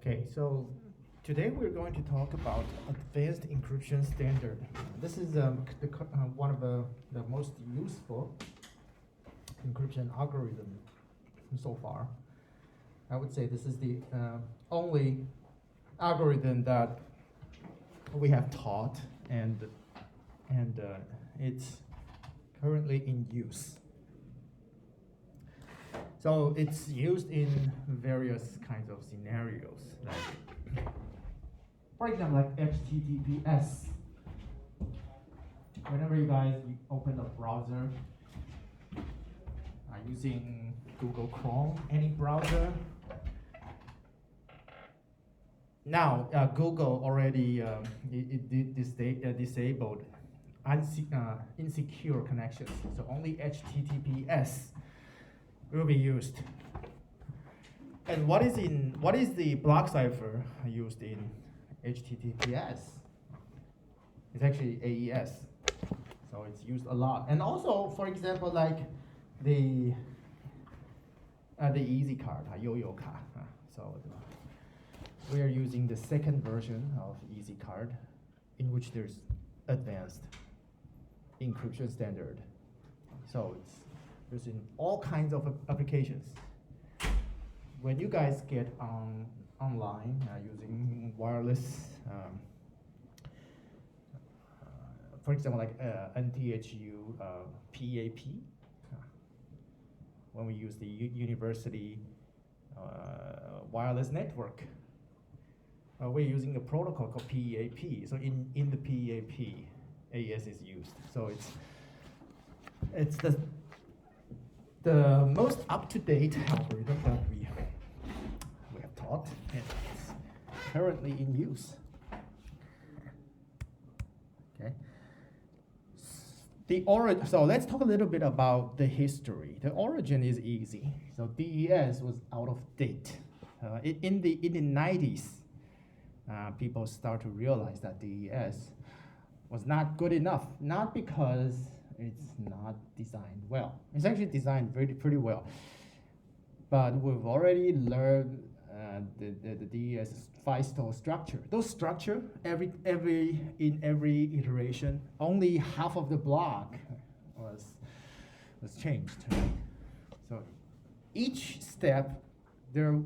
Okay, so today we're going to talk about advanced encryption standard. This is one of the most useful encryption algorithm so far. I would say this is the only algorithm that we have taught, and it's currently in use. So it's used in various kinds of scenarios, like, for example, like HTTPS. Whenever you guys open a browser, using Google Chrome, any browser. Now, Google already disabled insecure connections, so only HTTPS will be used. And what is the block cipher used in HTTPS? It's actually AES, so it's used a lot. And also, for example, like the easy card, yo-yo card. So we are using the second version of easy card, in which there's advanced encryption standard. So it's used in all kinds of applications. When you guys get online using wireless, for example, like NTHU PAP, when we use the university wireless network, we're using a protocol called PAP. So in the PAP, AES is used. So it's the most up-to-date algorithm that we have taught, and it's currently in use. Okay. So let's talk a little bit about the history. The origin is easy. So DES was out of date. In the 90s, people start to realize that DES was not good enough, not because it's not designed well. It's actually designed pretty well, but we've already learned the DES FISTO structure. Those structure in every iteration, only half of the block was changed. Right? So each step, they're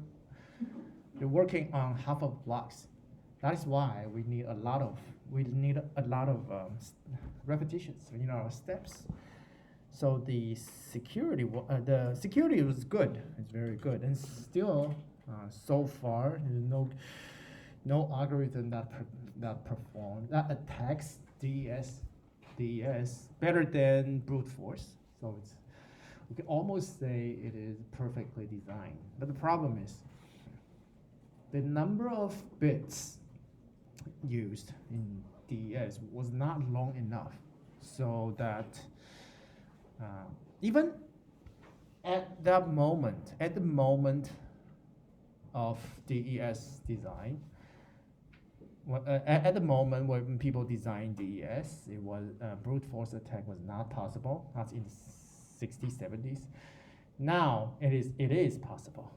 working on half of blocks. That is why we need a lot of repetitions, steps. So the security was good. It's very good, and still so far there's no algorithm that attacks DES better than brute force. So we can almost say it is perfectly designed. But the problem is the number of bits used in DES was not long enough, so that even at the moment of DES design, at the moment when people designed DES, it was brute force attack was not possible. That's in the 60s, 70s. Now it is possible.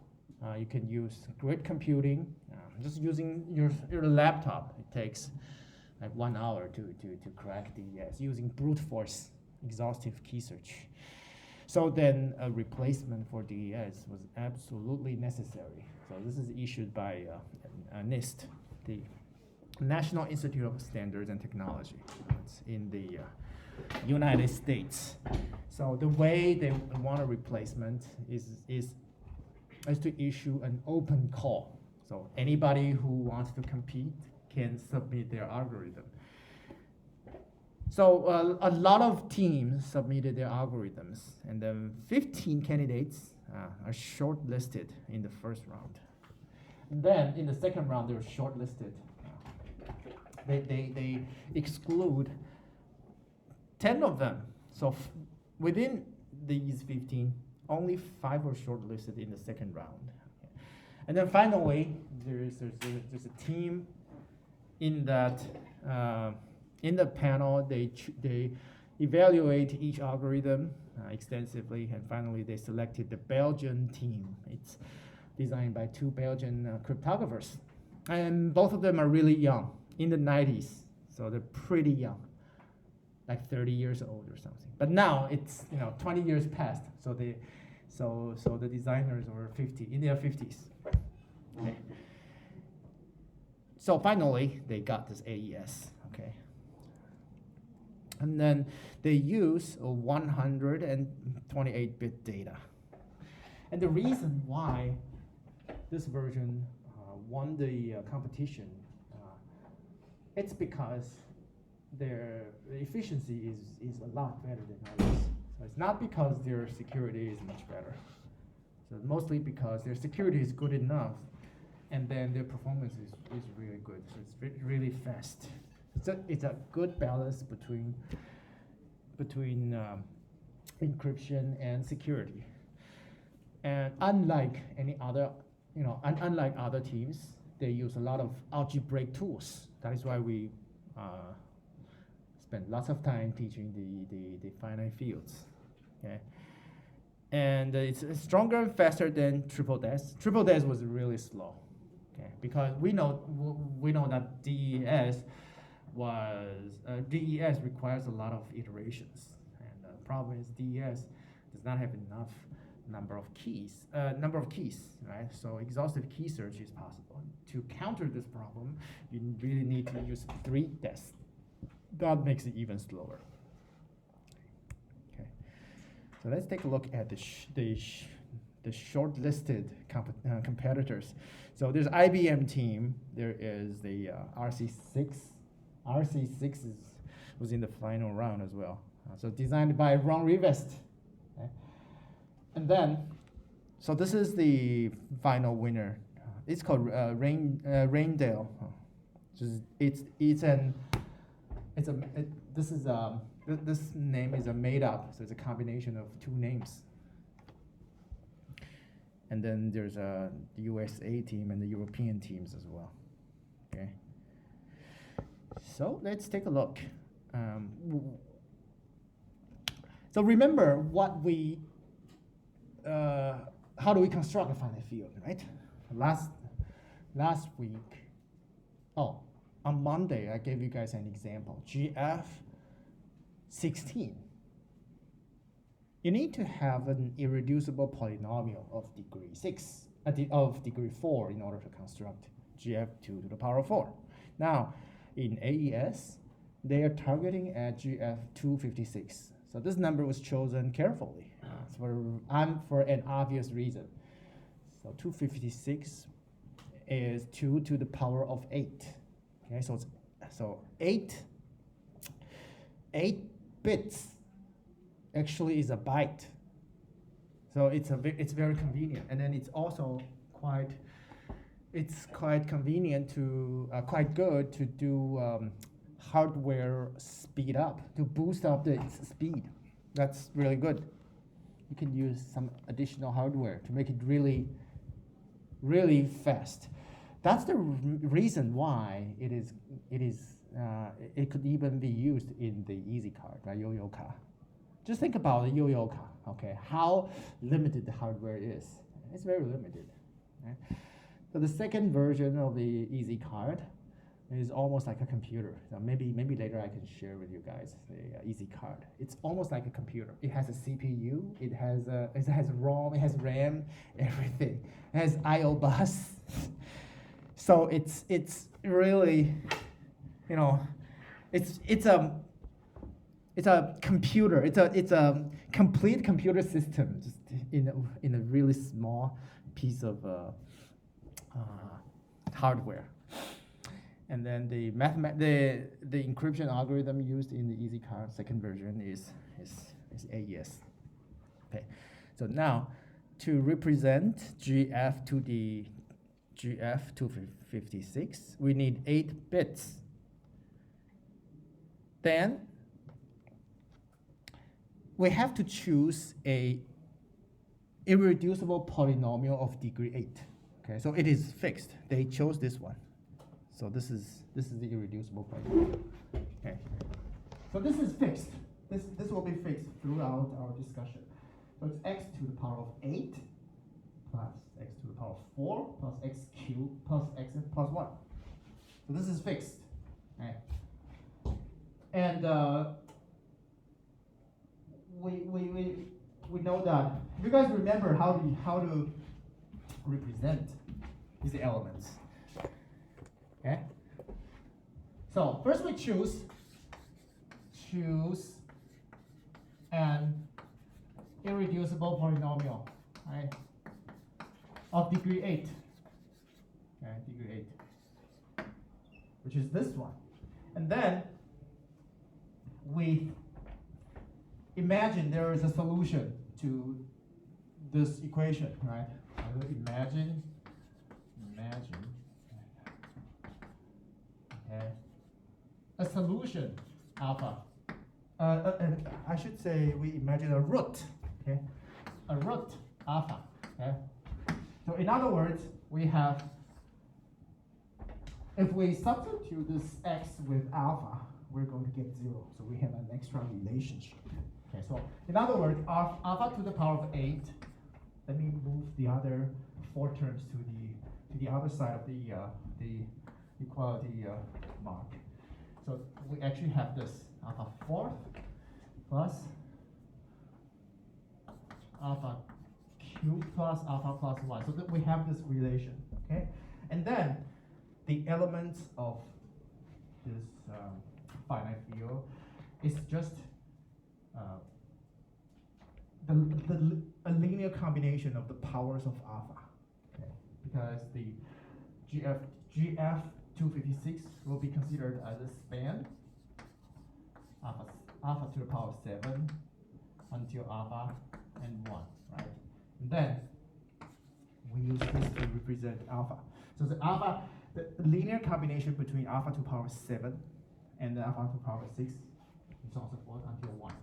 You can use grid computing. Just using your laptop, it takes like 1 hour to crack DES using brute force exhaustive key search. So then a replacement for DES was absolutely necessary. So this is issued by NIST, the National Institute of Standards and Technology. It's in the United States. So the way they want a replacement is to issue an open call. So anybody who wants to compete can submit their algorithm. So a lot of teams submitted their algorithms, and then 15 candidates are shortlisted in the first round. And then in the second round, they're shortlisted. They exclude 10 of them. So within these 15, only 5 were shortlisted in the second round. And then finally, there's a team in that in the panel. They evaluate each algorithm extensively, and finally they selected the Belgian team. It's designed by 2 Belgian cryptographers. And both of them are really young, in the 90s. So they're pretty young, like 30 years old or something. But now it's 20 years past. So the designers were in their 50s. Okay. So finally they got this AES. Okay. And then they use a 128-bit data. And the reason why this version won the competition, it's because their efficiency is a lot better than others. So it's not because their security is much better. So mostly because their security is good enough, and then their performance is really good. So it's really fast. It's a good balance between encryption and security. And unlike any other, unlike other teams, they use a lot of algebraic tools. That is why we spend lots of time teaching the finite fields. Okay, and it's stronger and faster than triple DES. Triple DES was really slow. Okay, because we know that DES requires a lot of iterations, and the problem is DES does not have enough number of keys, right? So exhaustive key search is possible. To counter this problem, you really need to use 3 DES. That makes it even slower. Okay, so let's take a look at the shortlisted competitors. So there's IBM team. There is the RC6. RC6 was in the final round as well. So designed by Ron Rivest. Okay. And then, so this is the final winner. It's called Raindale. This name is a made up, so it's a combination of 2 names. And then there's the USA team and the European teams as well. Okay. So let's take a look. So remember how do we construct a finite field, right? Last week, on Monday, I gave you guys an example. GF16. You need to have an irreducible polynomial of degree 6, of degree 4 in order to construct GF2 to the power 4. Now, in AES, they are targeting at GF256. So this number was chosen carefully for an obvious reason. So 256 is 2 to the power of 8. Okay, so 8 bits actually is a byte. So it's very convenient, and then it's also quite convenient to quite good to do hardware speed up, to boost up its speed. That's really good. You can use some additional hardware to make it really, really fast. That's the reason why it could even be used in the easy card, right? Yo-yo car. Just think about the yo-yo car. Okay, how limited the hardware is. It's very limited. Right? So the second version of the easy card is almost like a computer. So maybe later I can share with you guys the easy card. It's almost like a computer. It has a CPU. It has ROM. It has RAM. Everything. It has I/O bus. So it's really, it's a computer. It's a complete computer system, just in a really small piece of hardware. And then the encryption algorithm used in the easy card second version is AES. Okay, so now to represent GF to the GF256, we need 8 bits. Then we have to choose a irreducible polynomial of degree 8. Okay, so it is fixed. They chose this one. So this is the irreducible polynomial. Okay, so this is fixed. This will be fixed throughout our discussion. So it's x to the power of 8 plus x to the power of 4 plus x cubed plus x plus 1. So this is fixed. Right? And we know that. If you guys remember how to represent these elements. Okay? So first we choose an irreducible polynomial, right? Of degree 8. Okay, degree 8. Which is this one. And then we imagine there is a solution to this equation, right? I will imagine, okay, a solution alpha. I should say we imagine a root, okay, a root alpha, okay. So in other words, we have, if we substitute this x with alpha, we're going to get 0. So we have an extra relationship. Okay, so in other words, alpha to the power of 8. Let me move the other 4 terms to the other side of the equality mark. So we actually have this alpha 4 plus alpha cubed plus alpha plus 1. So that we have this relation. Okay, and then the elements of this finite field is just a linear combination of the powers of alpha. Okay, because the GF 256 will be considered as a span alpha to the power of 7 until alpha and 1, right? And then we use this to represent alpha. So the linear combination between alpha to the power of 7 and the alpha to the power of 6 and so on and so forth until 1.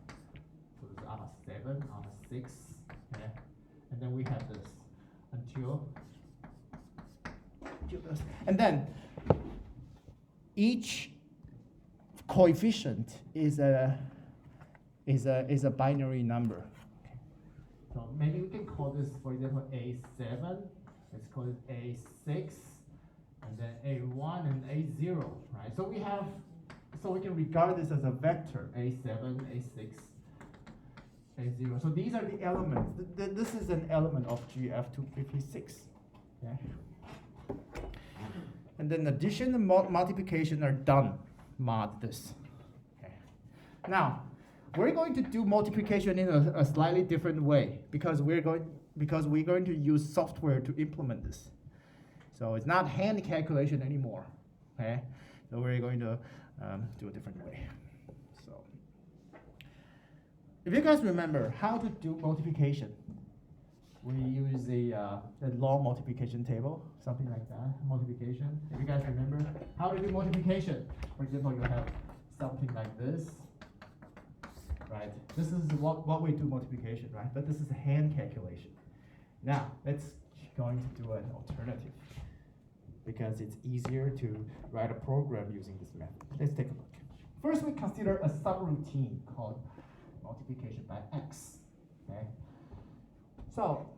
So this is alpha 7, alpha 6, okay? And then we have this until this. And then each coefficient is a binary number. Okay. So maybe we can call this, for example, A7. Let's call it A6, and then A1 and A0, right? So we can regard this as a vector, A7, A6, A0. So these are the elements. This is an element of GF256. Okay. And then addition and multiplication are done. Mod this. Okay. Now, we're going to do multiplication in a slightly different way because we're going to use software to implement this. So it's not hand calculation anymore. Okay. So we're going to do a different way. So, if you guys remember how to do multiplication, we use a long multiplication table, something like that, multiplication. If you guys remember how to do multiplication, for example, you have something like this, right? This is what we do multiplication, right? But this is a hand calculation. Now, let's going to do an alternative because it's easier to write a program using this method. Let's take a look. First, we consider a subroutine called multiplication by x, okay? So,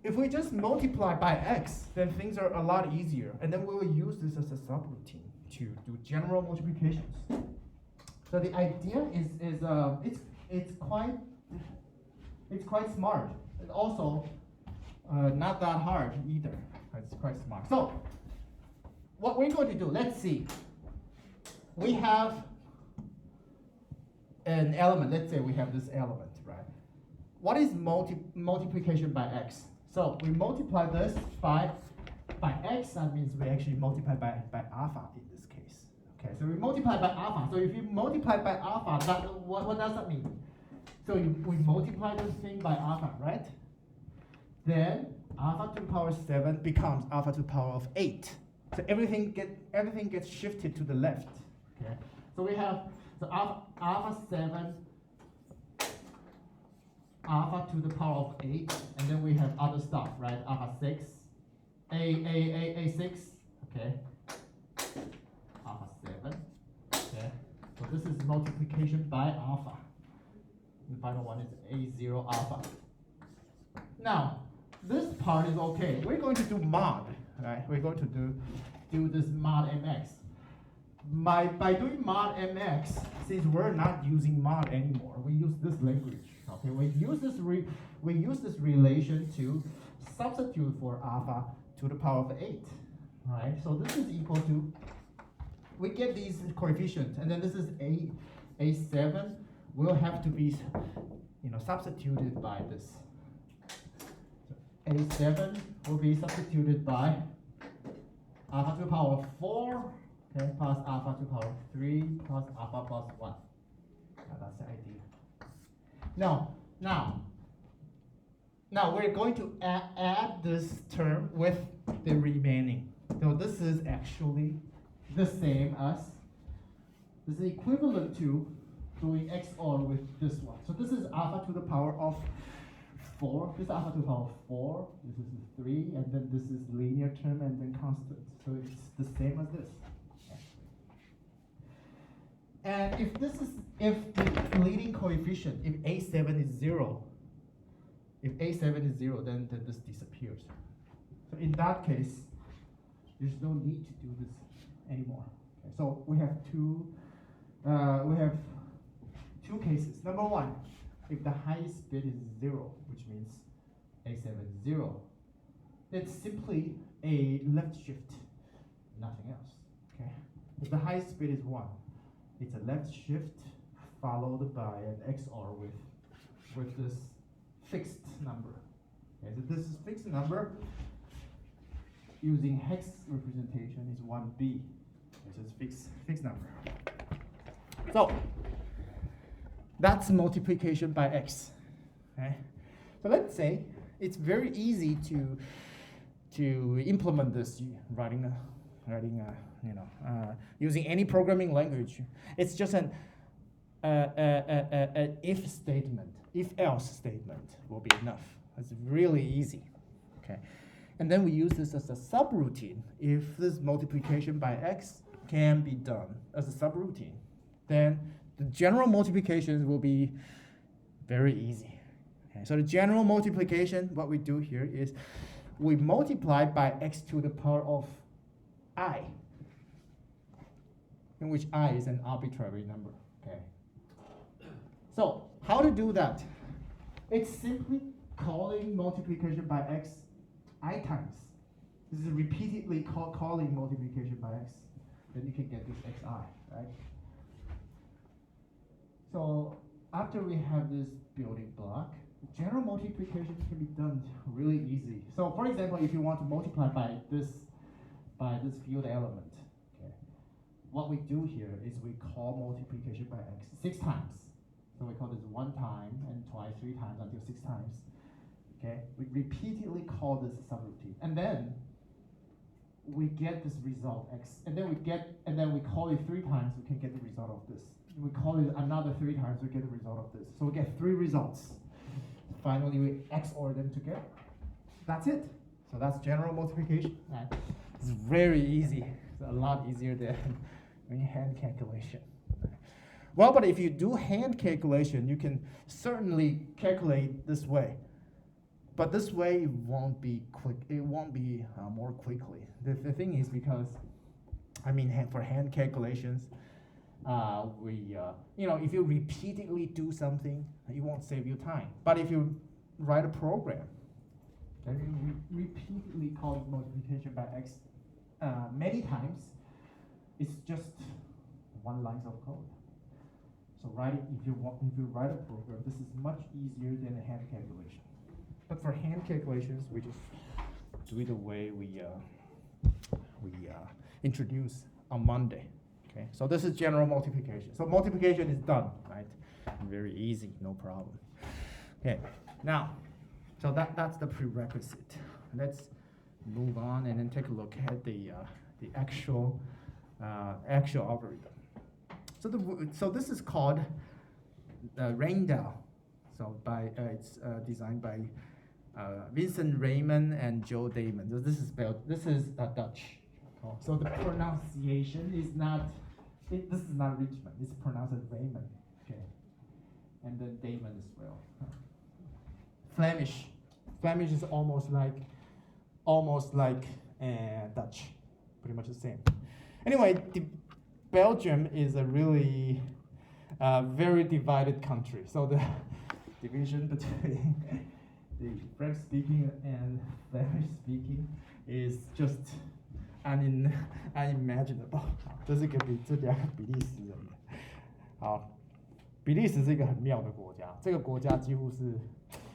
if we just multiply by x, then things are a lot easier. And then we will use this as a subroutine to do general multiplications. So the idea is it's quite smart. It's also not that hard either. It's quite smart. So what we're going to do, let's see. We have an element. Let's say we have this element, right? What is multiplication by x? So we multiply this by x. That means we actually multiply by alpha in this case. Okay, so we multiply by alpha. So if you multiply by alpha, what does that mean? So we multiply this thing by alpha, right? Then alpha to the power 7 becomes alpha to the power of 8. So everything gets shifted to the left. Okay. So we have alpha 7, alpha to the power of 8, and then we have other stuff, right? Alpha 6, A6, okay. Alpha 7, okay. So this is multiplication by alpha. The final one is A0 alpha. Now, this part is okay. We're going to do mod, right? We're going to do this mod mx. By doing mod mx, since we're not using mod anymore, we use this language. Okay, we use this relation to substitute for alpha to the power of 8. Right? So this is equal to, we get these coefficients, and then this is a7 will have to be substituted by this. So a7 will be substituted by alpha to the power of 4, okay, plus alpha to the power of 3 plus alpha plus 1. That's the idea. Now we're going to add this term with the remaining. So this is actually the same as, this is equivalent to doing XOR with this one. So this is alpha to the power of 4. This is alpha to the power of 4. This is 3, and then this is linear term and then constant. So it's the same as this. And if the leading coefficient, if A7 is 0, then this disappears. So in that case, there's no need to do this anymore. Okay, so we have two cases. Number one, if the highest bit is 0, which means A7 is 0, it's simply a left shift, nothing else. Okay. If the highest bit is 1, it's a left shift followed by an XOR with this fixed number. Okay, so this is fixed number using hex representation is 1b, which is fixed number. So that's multiplication by x. Okay? So let's say it's very easy to implement this using any programming language. It's just an if statement, if else statement will be enough. It's really easy. Okay, and then we use this as a subroutine. If this multiplication by x can be done as a subroutine, then the general multiplications will be very easy. Okay, so the general multiplication, what we do here is we multiply by x to the power of I, in which I is an arbitrary number. Okay. So how to do that? It's simply calling multiplication by x I times. This is repeatedly calling multiplication by x. Then you can get this xi, right? So after we have this building block, general multiplication can be done really easy. So for example, if you want to multiply by this field element, okay, what we do here is we call multiplication by x 6 times. So we call this 1 time and twice, 3 times until 6 times. Okay, we repeatedly call this subroutine, and then we get this result x, and then we call it 3 times, we can get the result of this. We call it another 3 times, we get the result of this. So we get 3 results. Finally, we XOR them together. That's it. So that's general multiplication. Right? It's very easy. It's a lot easier than hand calculation. Well, but if you do hand calculation, you can certainly calculate this way. But this way it won't be quick. It won't be more quickly. The thing is because, for hand calculations, if you repeatedly do something, it won't save you time. But if you write a program, then you repeatedly call multiplication by x many times, it's just 1 line of code. So if you write a program, this is much easier than a hand calculation. But for hand calculations, we just do it the way we introduced on Monday. Okay, so this is general multiplication. So multiplication is done, right? Very easy, no problem. Okay, now, so that's the prerequisite. Let's move on and then take a look at the actual algorithm. So this is called Randall. So it's designed by Vincent Raymond and Joe Damon. So this is Dutch. Oh, so the pronunciation is not. This is not Richmond. It's pronounced as Raymond. Okay, and then Damon as well. Flemish is almost like almost like Dutch, pretty much the same. Anyway, Belgium is a really very divided country. So the division between the French-speaking and Flemish-speaking is just unimaginable. 这是这两个比利时人。好，比利时是一个很妙的国家。这个国家几乎是，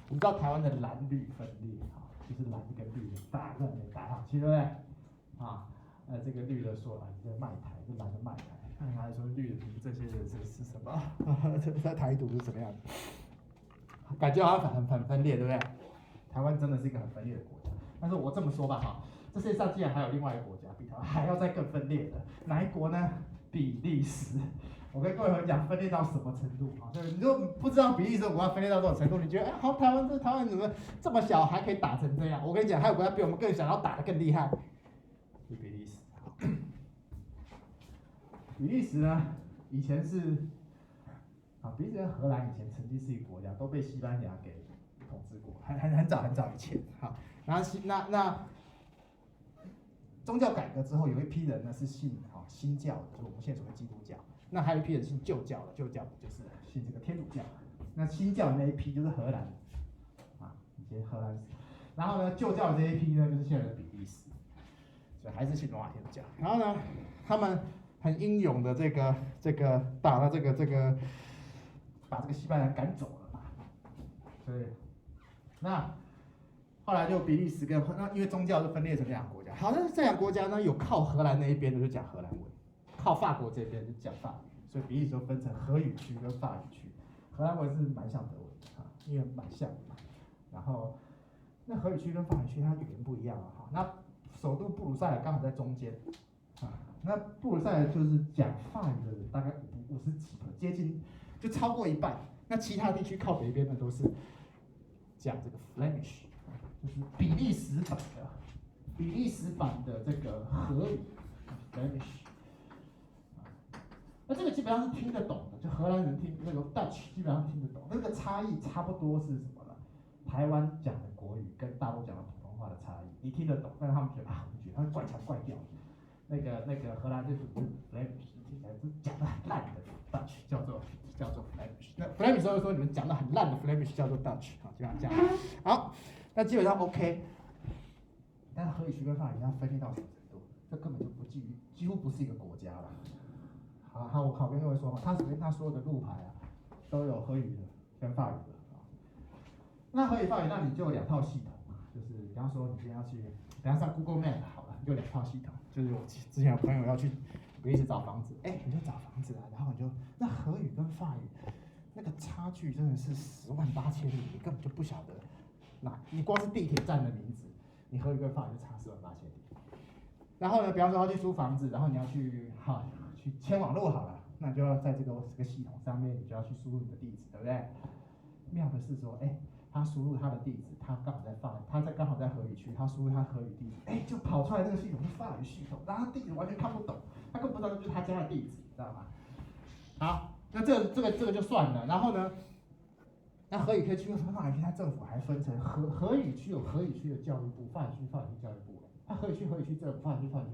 我们知道台湾的蓝绿分裂，就是蓝跟绿打在那打上去，对不对？这个绿的说你在卖台，这蓝的卖台。他还说绿的你这些人是什么？在台独是什么样的？感觉好像很分裂，对不对？台湾真的是一个很分裂的国家。但是我这么说吧，这世界上竟然还有另外一个国家比台湾还要再更分裂的，哪一国呢？比利时。我跟各位讲，分裂到什么程度啊？你如果不知道比利时国家分裂到这种程度，你觉得好，台湾怎么这么小还可以打成这样？我跟你讲，还有国家比我们更小，然后打得更厉害，是比利时。比利时呢，以前是比利时跟荷兰以前曾经是一个国家，都被西班牙给统治过，很早以前。然后那宗教改革之后，有一批人呢是信新教的，就是我们现在所谓基督教。那还有一批人信旧教的，旧教的就是信这个天主教。那新教的那一批就是荷兰，以前荷兰。然后呢，旧教的这一批呢，就是现在的比利时，所以还是信罗马天主教。然后呢，他们很英勇的这个打了这个，把这个西班牙赶走了嘛。所以那后来就比利时跟因为宗教就分裂成两个国家。好，但是这两个国家呢，有靠荷兰那一边的就讲荷兰文，靠法国这边就讲法语，所以比利时就分成荷语区跟法语区。荷兰文是蛮像德文因为蛮像的嘛。然后那荷语区跟法语区它语言不一样那首都布鲁塞尔刚好在中间那布鲁塞尔就是讲法语的人大概50几%，接近就超过一半。那其他地区靠北边的都是讲这个 Flemish， 就是比利时版的这个荷语 Flemish。那这个基本上是听得懂的，就荷兰人听那个 Dutch 基本上听得懂。那个差异差不多是什么呢？台湾讲的国语跟大陆讲的普通话的差异，你听得懂，但是他们觉得我们觉得他怪腔怪调。那个荷兰就是 Flemish， 听起来是讲得很烂的 Dutch， 叫做 Flemish。那 Flemish 都会说你们讲得很烂的 Flemish 叫做 Dutch， 就这样。好，那基本上 OK。但是荷语区跟法语要分裂到什么程度？这根本就几乎不是一个国家了。好，我跟各位说他所有的路牌都有荷语的跟法语的那荷语法语，那你就有2套系统就是比方说你今天要去，比方上 Google Map 好了，你就2套系统。就是我之前有朋友要去比利时找房子，你就找房子然后你就那荷语跟法语那个差距真的是108000里，你根本就不晓得。你光是地铁站的名字，你荷语跟法语就差108000里。然后呢，比方说要去租房子，然后你要去签网络好了，那你就要在这个系统上面，你就要去输入你的地址，对不对？妙的是说，他输入他的地址，他刚好在荷语区，他输入他荷语地址，就跑出来这个系统是法语系统，然后他地址完全看不懂，他根本不知道这就是他家的地址，知道吗？好，那这个就算了，然后呢，那荷语区和法语区，它政府还分成荷语区有荷语区的教育部，法语区教育部，荷语区政府，法语区政府。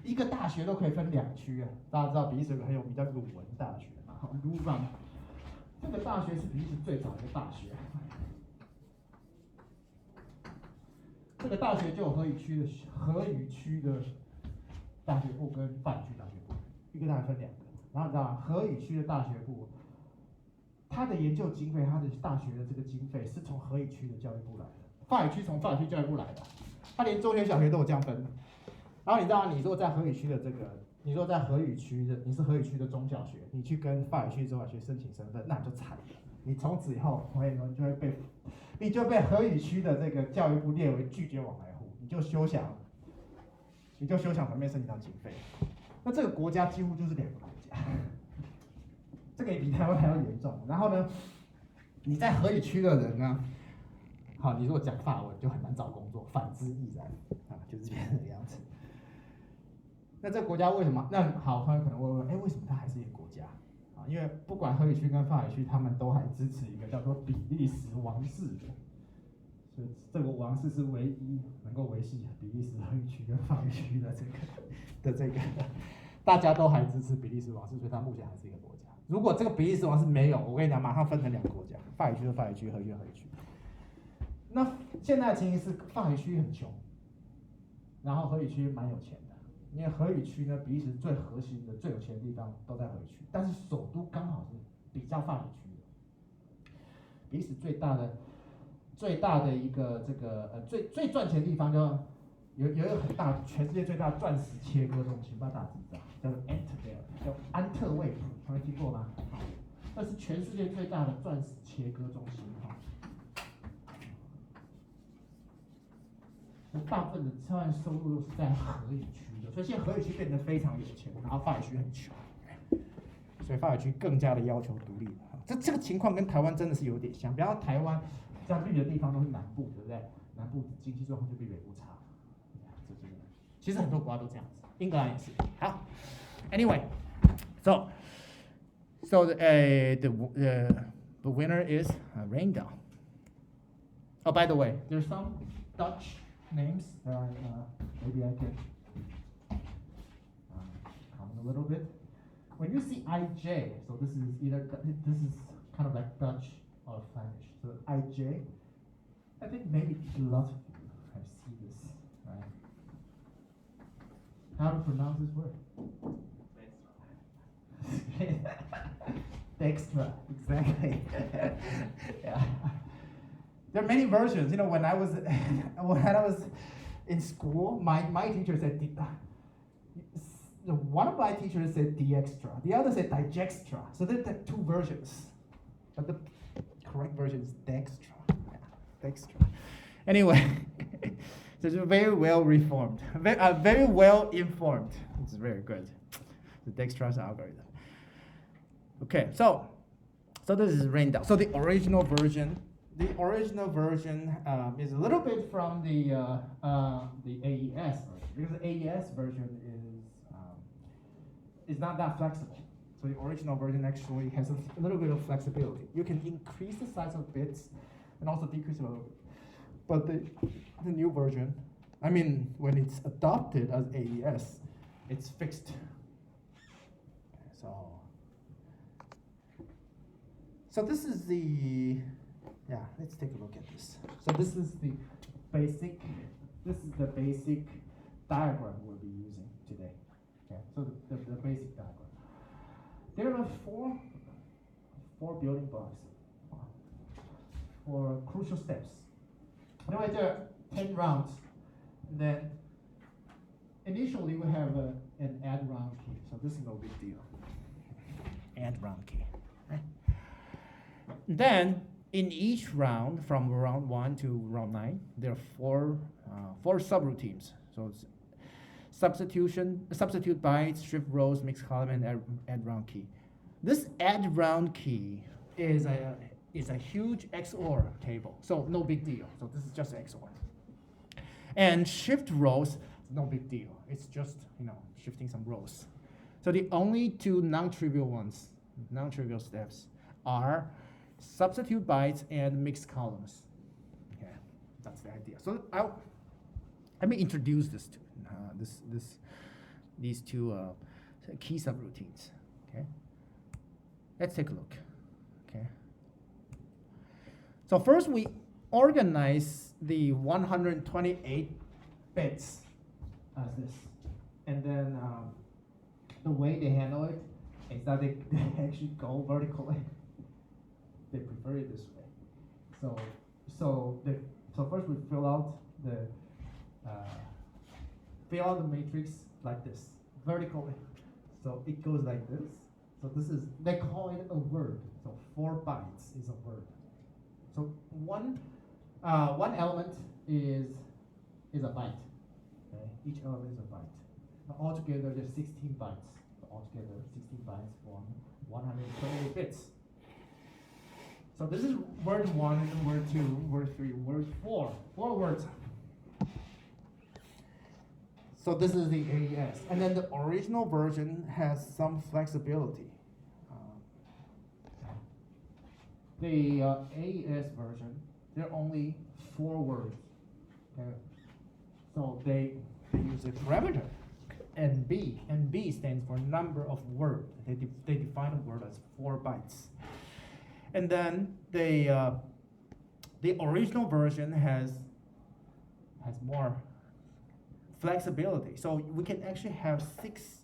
一个大学都可以分2区大家知道比利时有个很有名叫鲁文大学嘛，鲁文，这个大学是比利时最早的大学。这个大学就有荷语区的大学部跟法语区大学部，一个大学分2个。然后你知道吗？荷语区的大学部，它的研究经费，它的大学的这个经费是从荷语区的教育部来的，法语区从法语区教育部来的，它连中学、小学都有这样分。然后你知道，你如果在荷语区的你说在荷语区的，你是荷语区的中小学，你去跟法语区中小学申请身份，那你就惨了。你从此以后，你就被荷语区的这个教育部列为拒绝往来户，你就休想准备申请到经费。那这个国家几乎就是2个国家，这个也比台湾还要严重。然后呢，你在荷语区的人呢，你如果讲法文就很难找工作，反之亦然就是这样的样子。那这个国家为什么？那好，朋友可能会问，为什么它还是一个国家？因为不管荷语区跟法语区，他们都还支持一个叫做比利时王室的，所以这个王室是唯一能够维系比利时荷语区跟法语区的这个，大家都还支持比利时王室，所以它目前还是一个国家。如果这个比利时王室没有，我跟你讲，马上分成2个国家，法语区和法语区，荷语区和荷语区。那现在的情形是法语区很穷，然后荷语区蛮有钱的，因为荷语区呢，比利时最核心的、最有钱的地方都在荷语区，但是首都刚好是比较法语区的。比利时最大的一个这个最赚钱的地方就有一个很大，全世界最大的钻石切割中心，不知道大家知不知道？叫做 NTHU， 叫安特卫普，有没有听过吗？这是全世界最大的钻石切割中心哈。大部分的车辆收入都是在荷语区的，所以现在荷语区变得非常有钱，然后法语区很穷，所以法语区更加的要求独立。这个情况跟台湾真的是有点像，比方说台湾像绿的地方都是南部，对不对？南部经济状况就比北部差。其实很多国家都这样子，英格兰也是。好 ，Anyway，so the winner is Rheindel. Oh, by the way, there's some Dutch names that maybe I can comment a little bit. When you see IJ, so this is kind of like Dutch or Flemish. So IJ, I think maybe lots of you have seen this, right? How to pronounce this word? Dextra, exactly. Yeah. There are many versions. You know, when I was in school, my teacher said one of my teachers said Dextra, the other said Digextra. So there are 2 versions, but the correct version is Dextra. Yeah, Dextra. Anyway, so it's very well reformed, very well informed. It's very good. The Dextra's algorithm. Okay, so this is Rheindel. So the original version is a little bit from the AES version, because the AES version is not that flexible. So the original version actually has a little bit of flexibility. You can increase the size of bits and also decrease it a little bit. But the new version, I mean, when it's adopted as AES, it's fixed. So this is let's take a look at this. So this is the basic diagram we'll be using today. Okay, so the basic diagram. There are four building blocks, 4 crucial steps. Anyway, there are 10 rounds. And then initially we have an add round key, so this is no big deal. Add round key. Right? Then in each round, from round 1 to round 9, there are 4 subroutines. So it's substitute bytes, shift rows, mix column, and add round key. This add round key is a huge XOR table, so no big deal. So this is just XOR. And shift rows, no big deal. It's just shifting some rows. So the only 2 non-trivial steps are substitute bytes and mix columns. Okay, that's the idea. So let me introduce these 2 key subroutines. Okay, let's take a look. Okay. So first we organize the 128 bits as this, and then the way they handle it is that they actually go vertically. They prefer it this way. So first we fill out the matrix like this, vertically. So it goes like this. So they call it a word. So 4 bytes is a word. So one element is a byte. Okay? Each element is a byte. Now altogether there's 16 bytes. So altogether 16 bytes form 128 bits. So this is word 1, and word 2, word 3, word 4. 4 words. So this is the AES. And then the original version has some flexibility. The AES version, there are only 4 words. Okay. So they use a parameter, NB. NB stands for number of words. They define a word as 4 bytes. And then the original version has more flexibility. So we can actually have six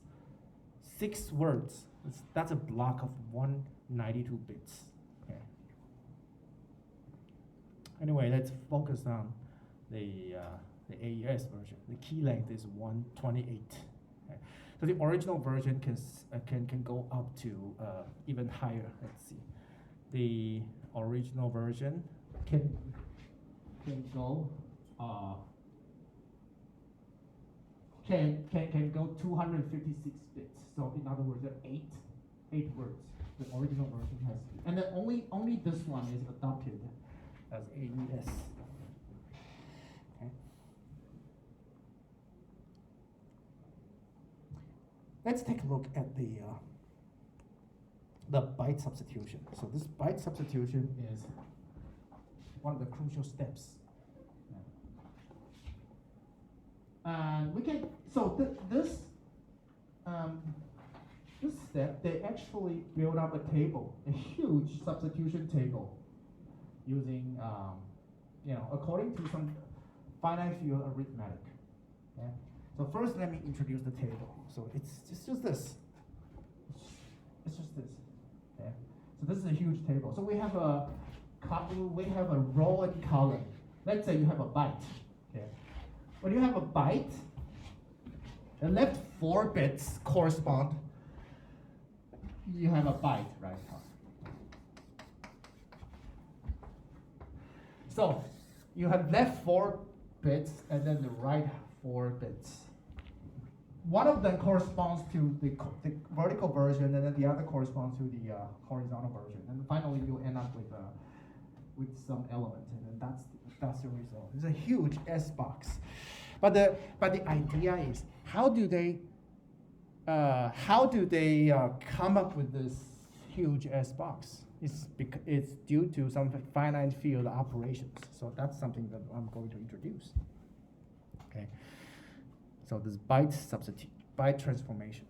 words. That's a block of 192 bits. Okay. Anyway, let's focus on the AES version. The key length is 128. Okay. So the original version can go up to even higher. Let's see. The original version can go can go 256 bits. So in other words, there are eight words. The original version has, and then only this one is adopted as AES. Okay. Let's take a look at the byte substitution. So this byte substitution is one of the crucial steps. And we can, so this step, they actually build up a table, a huge substitution table, using, according to some finite field arithmetic. Okay? So first, let me introduce the table. So it's just this. It's just this. Okay? So this is a huge table. So we have a row and column. Let's say you have a byte. Okay? When you have a byte, the left 4 bits correspond. You have a byte, right? So you have left 4 bits and then the right 4 bits. One of them corresponds to the vertical version, and then the other corresponds to the horizontal version. And finally, you end up with some element, and then that's the result. It's a huge S box. But the idea is, how do they come up with this huge S box? It's due to some finite field operations. So that's something that I'm going to introduce. Okay. So this byte transformation.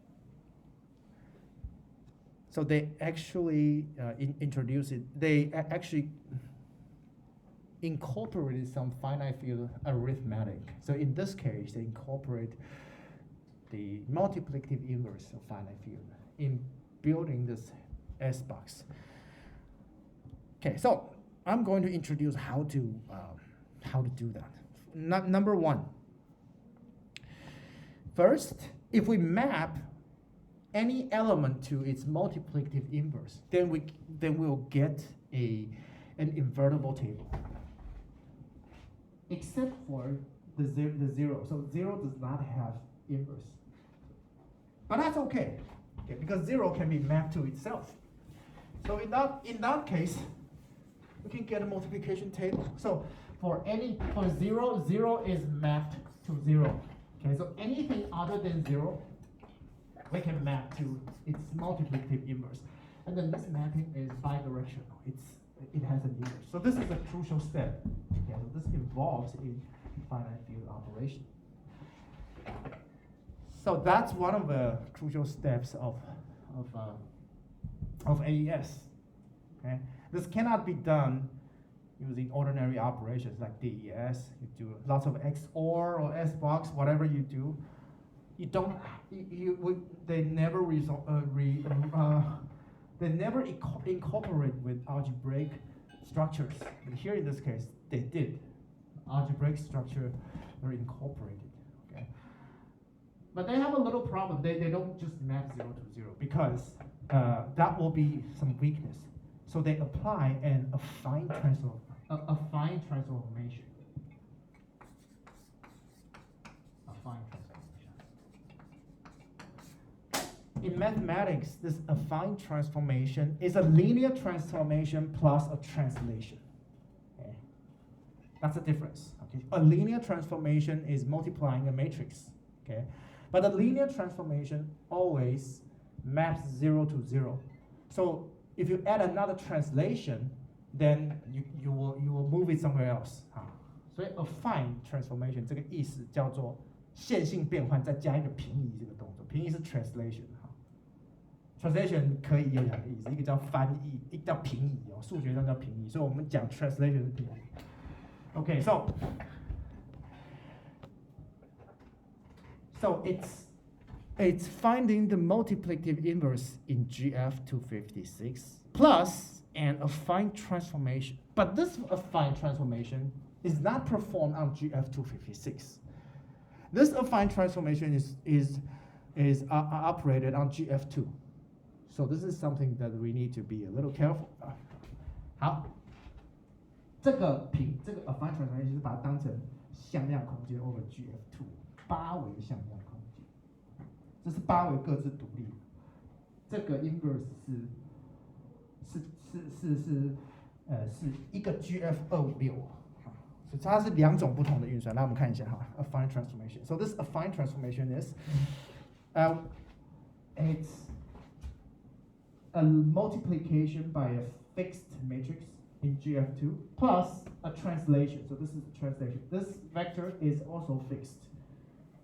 So they actually introduce it. They actually incorporated some finite field arithmetic. So in this case, they incorporate the multiplicative inverse of finite field in building this S box. Okay, so I'm going to introduce how to do that. Number one. First, if we map any element to its multiplicative inverse, then we'll get an invertible table. Except for the zero. So 0 does not have inverse. But that's okay, because 0 can be mapped to itself. So in that case, we can get a multiplication table. So for 0 is mapped to 0. Okay, so anything other than 0, we can map to its multiplicative inverse. And then this mapping is bidirectional. It has an inverse. So this is a crucial step. Okay, so this involves in finite field operation. So that's one of the crucial steps of AES. Okay, this cannot be done using ordinary operations like DES. You do lots of XOR or S box, whatever you do. They never incorporate with algebraic structures. And here in this case, they did. Algebraic structure were incorporated. Okay, but they have a little problem. They don't just map 0 to 0 because that will be some weakness. So they apply a fine transformation. A fine transformation. In mathematics, this affine transformation is a linear transformation plus a translation. Okay? That's the difference. Okay? A linear transformation is multiplying a matrix. Okay? But a linear transformation always maps 0 to 0. So if you add another translation, then you will move it somewhere else. 所以 affine transformation 这个意思叫做线性变换再加一个平移这个动作，平移是 translation 哈 ，translation 可以有两个意思，一个叫翻译，一个叫平移哦，数学上叫平移，所以我们讲 translation 是平移。Okay, so it's finding the multiplicative inverse in GF256 plus an affine transformation. But this affine transformation is not performed on GF256. This affine transformation is operated on GF2. So this is something that we need to be a little careful. 好，这个affine transformation 是把它当成向量空间 over GF2 8维向量空间，这是8维各自独立的。这个 inverse 是一个 GF256，所以它是两种不同的运算。那我们看一下哈 ，affine transformation. So this affine transformation is, it's a multiplication by a fixed matrix in GF2 plus a translation. So this is the translation. This vector is also fixed.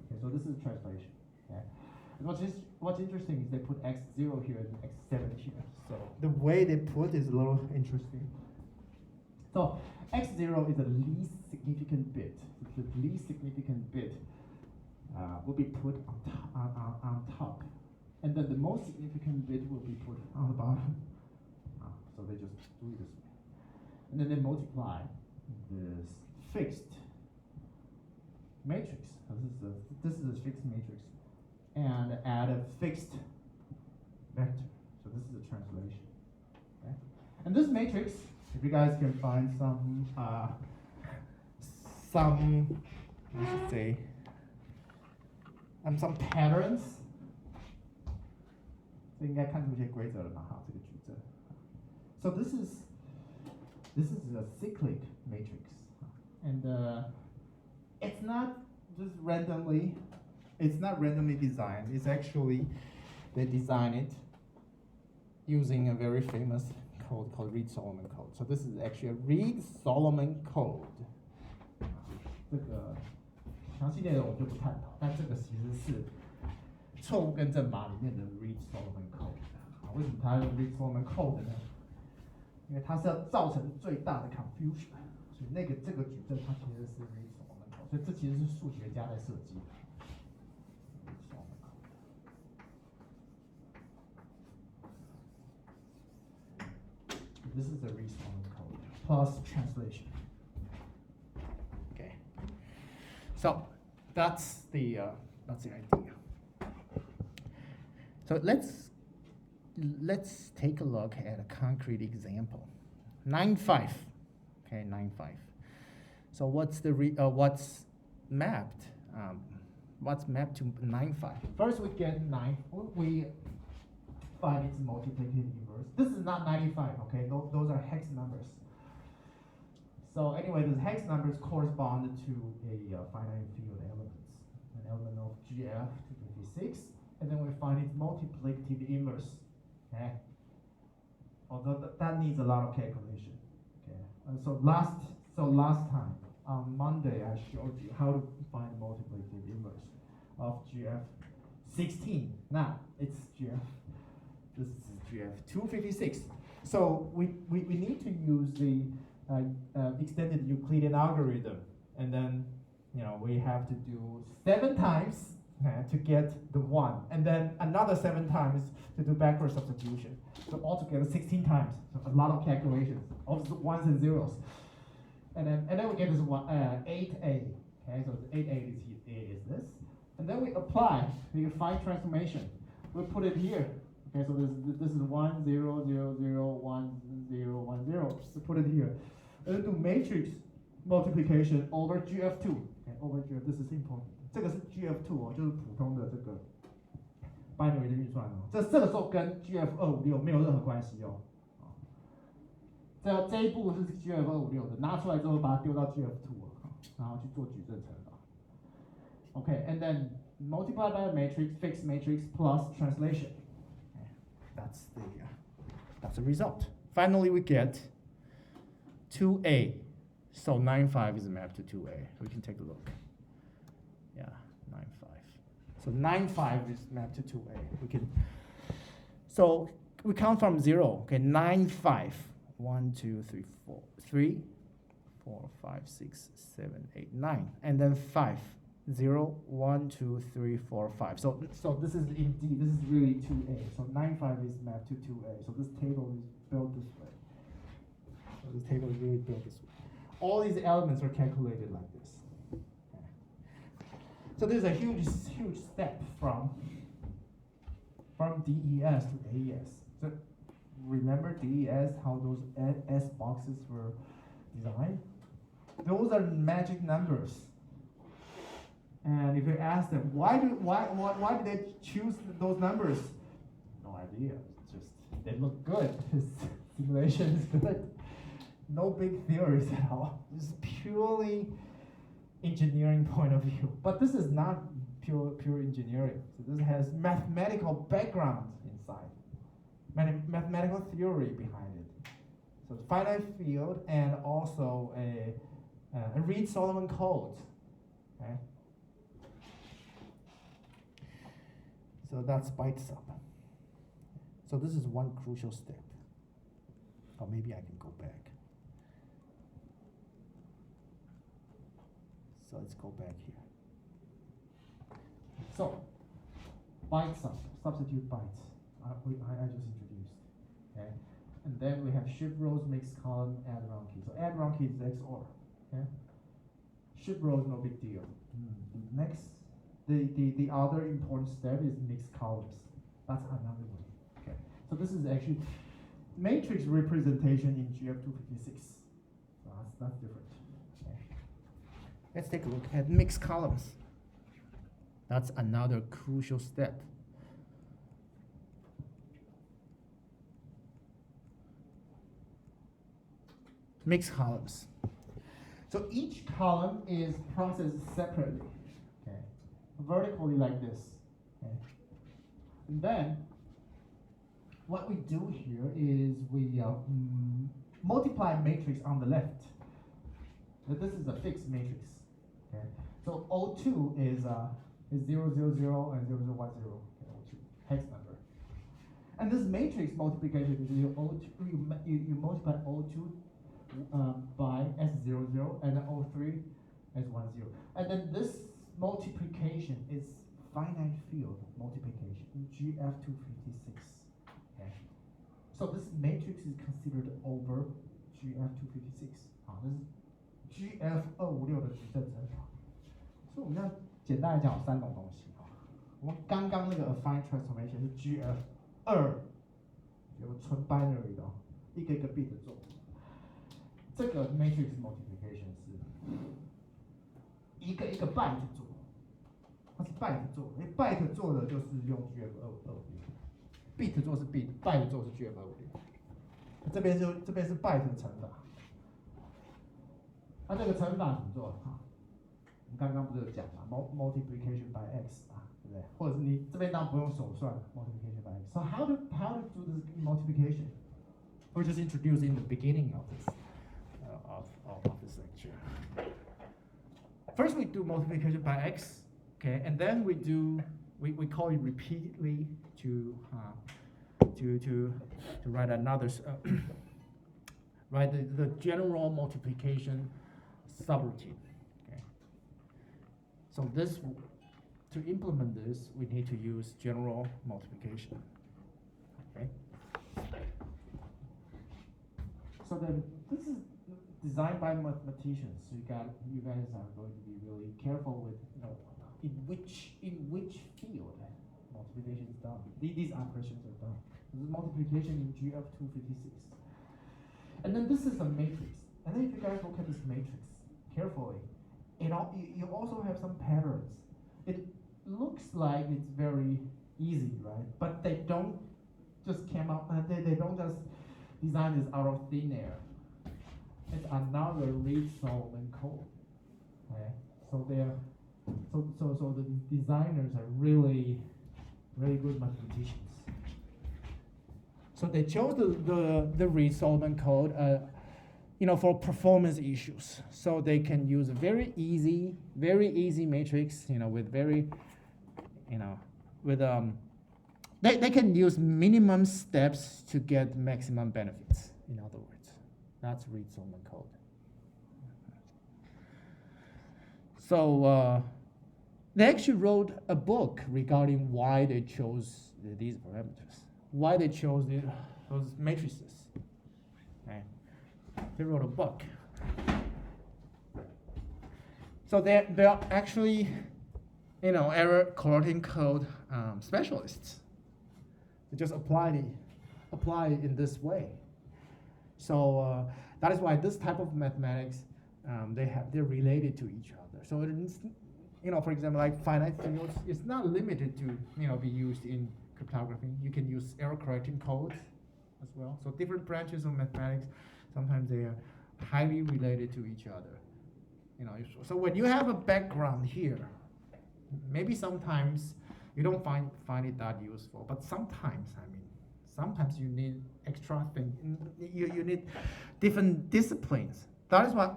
Okay, so this is translation. Okay. And what's interesting is they put x0 here and x7 here. So the way they put is a little interesting. So x0 is the least significant bit. The least significant bit will be put on top. And then the most significant bit will be put on the bottom. So they just do it this way. And then they multiply this fixed matrix. This is a fixed matrix. And add a fixed vector. So this is a translation. Okay? And this matrix, if you guys can find some we should say, some patterns. 这应该看出一些规则了嘛？哈，这个矩阵。So this is a cyclic matrix, and it's not just randomly. It's not randomly designed. It's actually they design it using a very famous code called Reed-Solomon code. So this is actually a Reed-Solomon code. 这个详细内容我就不探讨，但这个其实是错误更正码里面的 Reed-Solomon code。为什么它用 Reed-Solomon code 呢？因为它是要造成最大的 confusion， 所以这个矩阵它其实是 Reed-Solomon code， 所以这其实是数学家在设计的。This is the Reed-Solomon code plus translation. Okay, so that's the idea. So let's take a look at a concrete example. 9-5. Okay, 9-5. So what's mapped? What's mapped to 9-5? First we get 9. We find its multiplicative inverse. This is not 95, okay? Those are hex numbers. So anyway, the hex numbers correspond to a finite field elements, an element of GF256, and then we find its multiplicative inverse, okay? Although that needs a lot of calculation, okay? So last time, on Monday, I showed you how to find the multiplicative inverse of GF16. Now, it's this is GF256. So we need to use the extended Euclidean algorithm, and then we have to do 7 times to get the 1, and then another 7 times to do backward substitution. So altogether 16 times. So a lot of calculations, all the ones and zeros, and then we get this 8a. Okay, so the 8a is this, and then we apply the affine transformation. We put it here. Okay, so this is 1 0 0 0 1 0 1 0. Just put it here. And then do matrix multiplication over GF2. Okay, over GF. This is important. 这个是 GF2 哦，就是普通的这个 binary 的运算哦。这个时候跟 GF256 没有任何关系哦。这一步是 GF256 的，拿出来之后把它丢到 GF2 然后去做矩阵乘法。Okay, and then multiply by a matrix, fixed matrix plus translation. That's the result. Finally, we get 2a. So 9.5 is mapped to 2A. We can take a look. Yeah, 9.5. So 9.5 is mapped to 2A. We can. So we count from 0. Okay, 9.5. 1, 2, 3, 4. 3, 4, 5, 6, 7, 8, 9. And then 5. 0, 1, 2, 3, 4, 5. So this is indeed, this is really 2A. So 9.5 is mapped to 2A. So this table is built this way. So this table is really built this way. All these elements are calculated like this. Okay. So there's a huge step from DES to AES. So remember DES, how those S boxes were designed? Those are magic numbers. And if you ask them, why did they choose those numbers? No idea. It's just they look good. This simulation is good. No big theories at all. This is purely engineering point of view. But this is not pure engineering. So this has mathematical background inside, mathematical theory behind it. So finite field and also a Reed-Solomon code. Okay. So that's byte sum. So this is one crucial step. Or maybe I can go back. So let's go back here. So byte sum, substitute bytes. I just introduced. Okay, and then we have shift rows, mixed column, add round key. So add round key is XOR. Okay, shift rows no big deal. Next. The other important step is mixed columns. That's another way. Okay. So this is actually matrix representation in GF256. So that's different. Okay. Let's take a look at mixed columns. That's another crucial step. Mixed columns. So each column is processed separately. Vertically like this. Okay. And then what we do here is we multiply matrix on the left. Now this is a fixed matrix. Okay. So O2 is 0, 0, 0 and 0, 0, 1, 0. Okay, O2 hex number. And this matrix multiplication is O2. You multiply O2 by S00 and then O3 as 1, 0. And then this multiplication is finite field multiplication in GF256. Okay. So this matrix is considered over GF256. 好，这是 GF256的矩阵乘法。所以我们这样简单来讲有3种东西啊。我们刚刚那个 affine transformation 是 GF2，有纯 binary 的，一个一个 bit 做。这个 matrix multiplication 是一个一个 byte 做。它是 byte 做的，因为 byte 做的就是用 GF256，bit 做是 bit，byte 做是 GF256。这边是 byte 的乘法，那这个乘法怎么做啊？我们刚刚不是有讲嘛 ，multiplication by x 啊，对不对？或者是你这边当然不用手算 multiplication by x。So how to do this multiplication? We're just introduced in the beginning of this of this lecture. First, we do multiplication by x. Okay, and then we call it repeatedly to write another write the general multiplication subroutine. Okay, so this to implement this we need to use general multiplication. Okay, so then this is designed by mathematicians. So you guys are going to be really careful with in which field multiplication is done. These operations are done. This is multiplication in GF256. And then this is a matrix. And then if you guys look at this matrix carefully, you also have some patterns. It looks like it's very easy, right? But they don't just came out, they don't just design this out of thin air. It's another Reed-Solomon code. Okay? So the designers are really good mathematicians. So they chose the Reed-Solomon code for performance issues. So they can use a very easy matrix, with very, with they can use minimum steps to get maximum benefits. In other words, that's read-only code. So they actually wrote a book regarding why they chose these parameters, why they chose those matrices. Okay. They wrote a book. So they're actually, error correcting code specialists. They just apply it in this way. So that is why this type of mathematics, they're related to each other. So it's, for example, like finite fields, it's not limited to be used in cryptography. You can use error correcting code as well. So different branches of mathematics, sometimes they are highly related to each other. So when you have a background here, maybe sometimes you don't find it that useful, but sometimes you need extra thing. You need different disciplines. That is why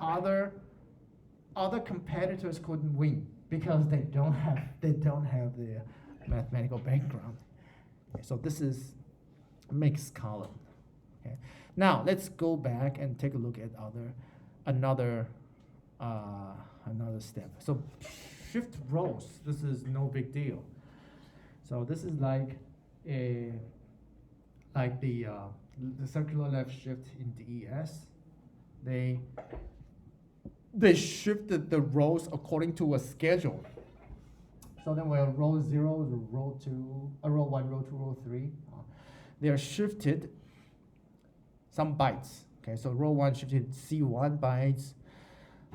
other competitors couldn't win, because they don't have the mathematical background. Okay, so this is mixed column. Okay. Now let's go back and take a look at another step. So shift rows. This is no big deal. So this is like the circular left shift in DES. They shifted the rows according to a schedule. So then we have row 0, row 2, row 1, row 2, row 3. They are shifted some bytes. Okay, so row 1 shifted C1 bytes.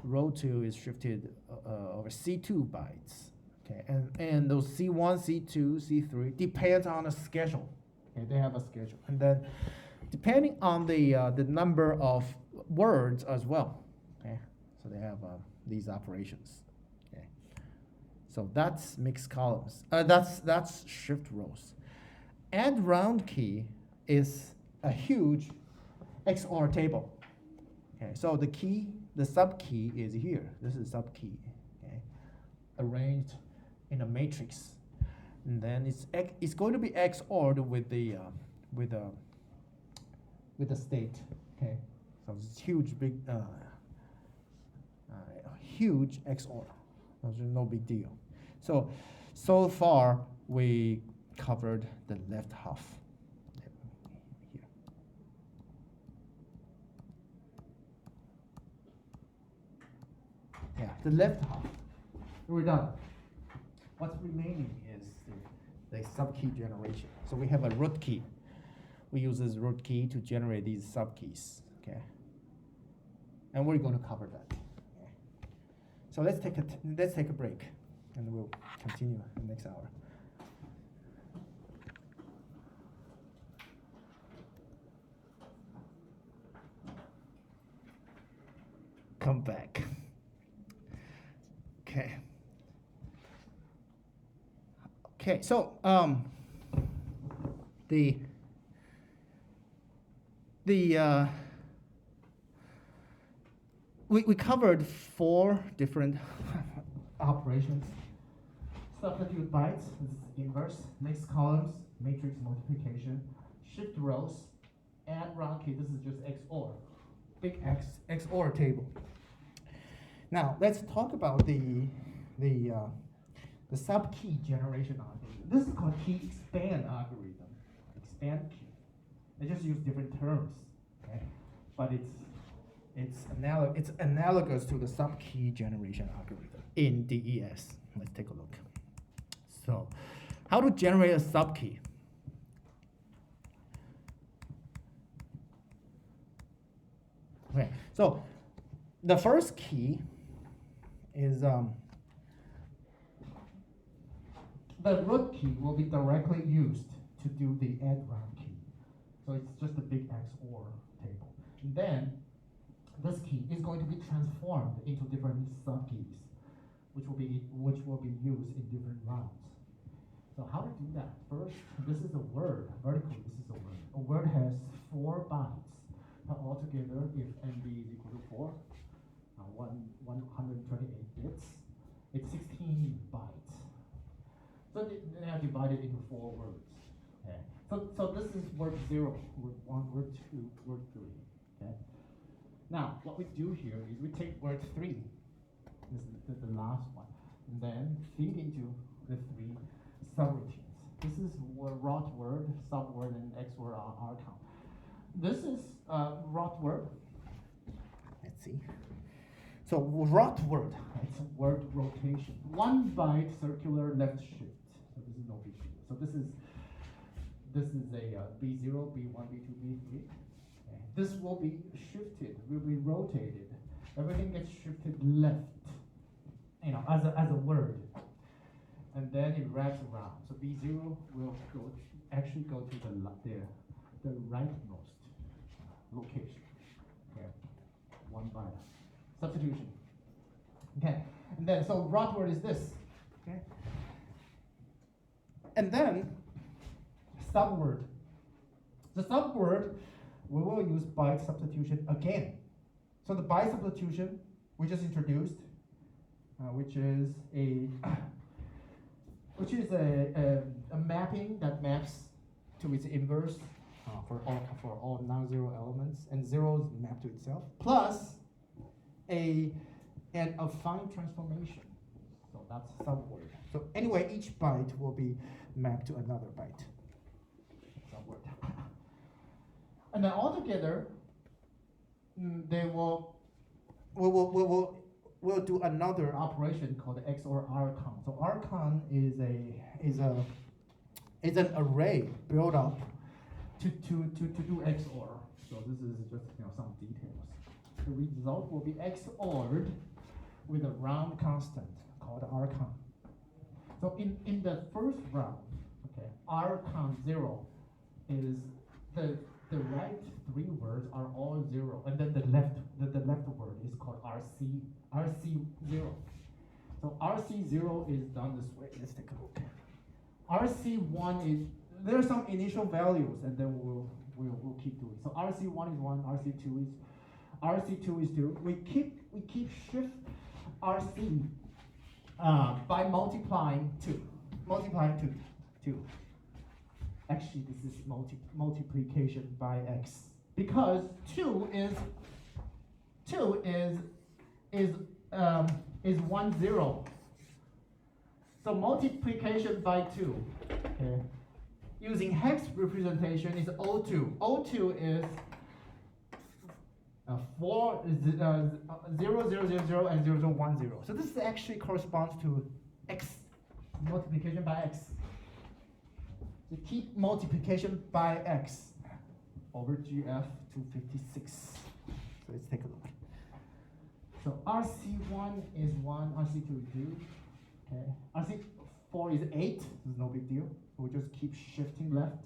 Row 2 is shifted over C2 bytes. Okay, and those C1, C2, C3 depends on a schedule. Okay, they have a schedule, and then depending on the number of words as well. Okay, so they have these operations. Okay, so that's mixed columns. That's shift rows. Add round key is a huge XOR table. Okay, so the sub key is here. This is sub key. Okay, arranged in a matrix, and then it's going to be XORed with the state. Okay, so it's huge XOR. Those are no big deal. So far we covered the left half. Here. Yeah, the left half. We're done. What's remaining is the subkey generation. So we have a root key. We use this root key to generate these subkeys. Okay, and we're going to cover that. Okay. So let's take a break, and we'll continue the next hour. Come back. Okay. Okay, so we covered 4 different operations. Substitute bytes, this is inverse, mixed columns, matrix multiplication, shift rows, add round key, this is just XOR, big XOR table. Now let's talk about the sub-key generation algorithm. This is called key expand algorithm. Expand key. They just use different terms, okay? But it's analogous to the sub-key generation algorithm in DES. Let's take a look. So, how to generate a sub-key? Okay, so the first key is the root key will be directly used to do the add round key. So it's just a big XOR table. And then this key is going to be transformed into different subkeys, which will be used in different rounds. So how to do that? First, this is a word. Vertically, this is a word. A word has 4 bytes. altogether, if NB is equal to 4, 128 bits, it's 16 bytes. So they are divided into 4 words. Okay. So this is word 0, word 1, word 2, word 3. Okay. Now, what we do here is we take word 3, this is the last one, and then feed into the 3 subroutines. This is rot word, subword, and XOR R count. This is rot word. Let's see. So rot word, it's a word rotation. 1 byte circular left shift. So this is no big deal. So this is a B0, B1, B2, B3. Okay. This will be shifted, will be rotated. Everything gets shifted left, as a word. And then it wraps around. So B0 will actually go to the rightmost location. Okay, 1 byte. Substitution. Okay, and then so rot word is this. Okay, and then subword. The subword we will use byte substitution again. So the byte substitution we just introduced, which is a mapping that maps to its inverse for all non-zero elements, and zeros map to itself, plus a fine transformation. So that's subword. So anyway, each byte will be mapped to another byte. Subword. And then altogether, we'll do another operation called XOR RCON. So RCON is an array built up to do XOR. So this is just some details. The result will be XORed with a round constant called RCON. So in the first round, okay, RCON 0 is the right 3 words are all 0, and then the left word is called RC0. So RC0 is done this way. Let's take a look. RC1 is, there are some initial values, and then we'll keep doing. So RC1 is 1, RC2 is 2. We keep shift RC by multiplying 2. Multiplying 2. Actually, this is multiplication by x, because 2 is 1 0. So multiplication by 2, okay, using hex representation is O2. O2 is 4 0 0 0 0 and 0 0 1 0. So this actually corresponds to x, multiplication by x. So keep multiplication by x over GF to 56. So let's take a look. So RC1 is 1, RC2 is 2. Okay. RC4 is 8. This is no big deal. So we just keep shifting left.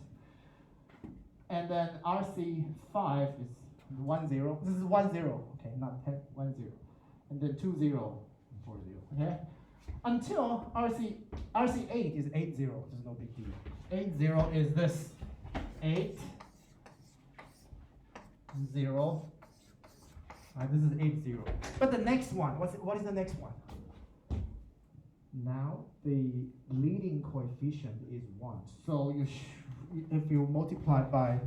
And then RC5 is 1 0. This is 1 0. Okay, not 10, 1 0. And then 2 0, 4 0. Okay. Until RC8 is 8 0. This is no big deal. 8 0 is this. 8 0. This is 8 0. But the next one, what is the next one? Now the leading coefficient is 1. So if you multiply by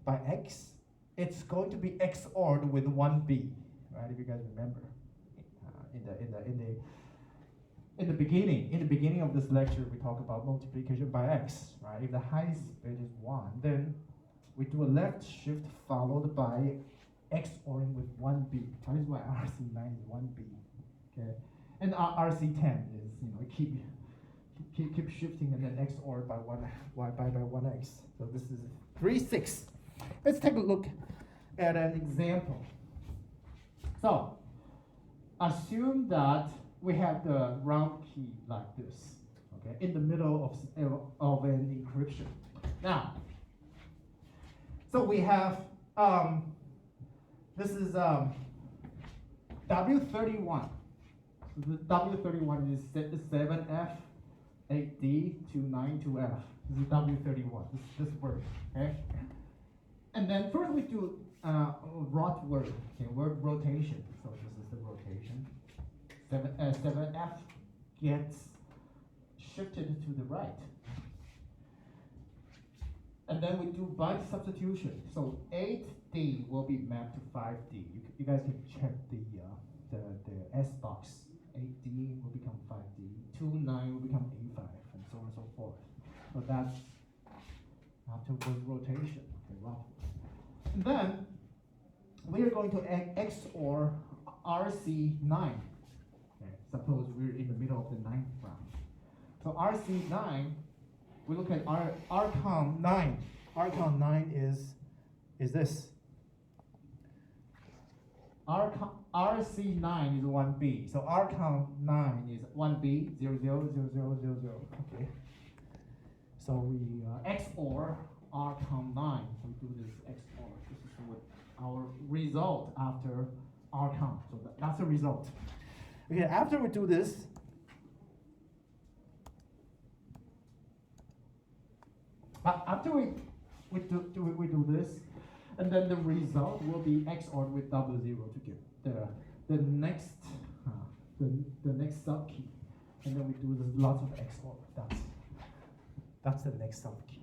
x, it's going to be XORed with 1b, right? If you guys remember, in the beginning of this lecture, we talk about multiplication by x, right? If the highest bit is 1, then we do a left shift followed by XORing with 1b. That is why RC9 is 1b, okay? And RC10 is, keep shifting and then XOR by 1x. So this is 3 6. Let's take a look at an example. So assume that we have the round key like this, okay, in the middle of an encryption. Now, so we have this is W31. The W31 is 7F, 8D, 29, 2F. This is W31. This word, okay. And then first we do rot word, okay, word rotation. So this is the rotation. 7F gets shifted to the right. And then we do byte substitution. So 8D will be mapped to 5D. You guys can check the S box. 8D will become 5D. 29 will become A5, and so on and so forth. So that's after word rotation. Okay, well. And then we are going to XOR RC9. Okay, suppose we're in the middle of the 9th round. So RC9, we look at RCON9. RCON9 is this. RC9 is 1B. So RCON9 is 1B, 0, 0, 0, 0, 0, 0. Okay. So we XOR RCON9. So we do this XOR. This is what our result after RCON. So that's the result. Okay, after we do this, after we do this, and then the result will be XORed with double zero to get the next the next subkey, and then we do this lots of XOR. That's the next subkey.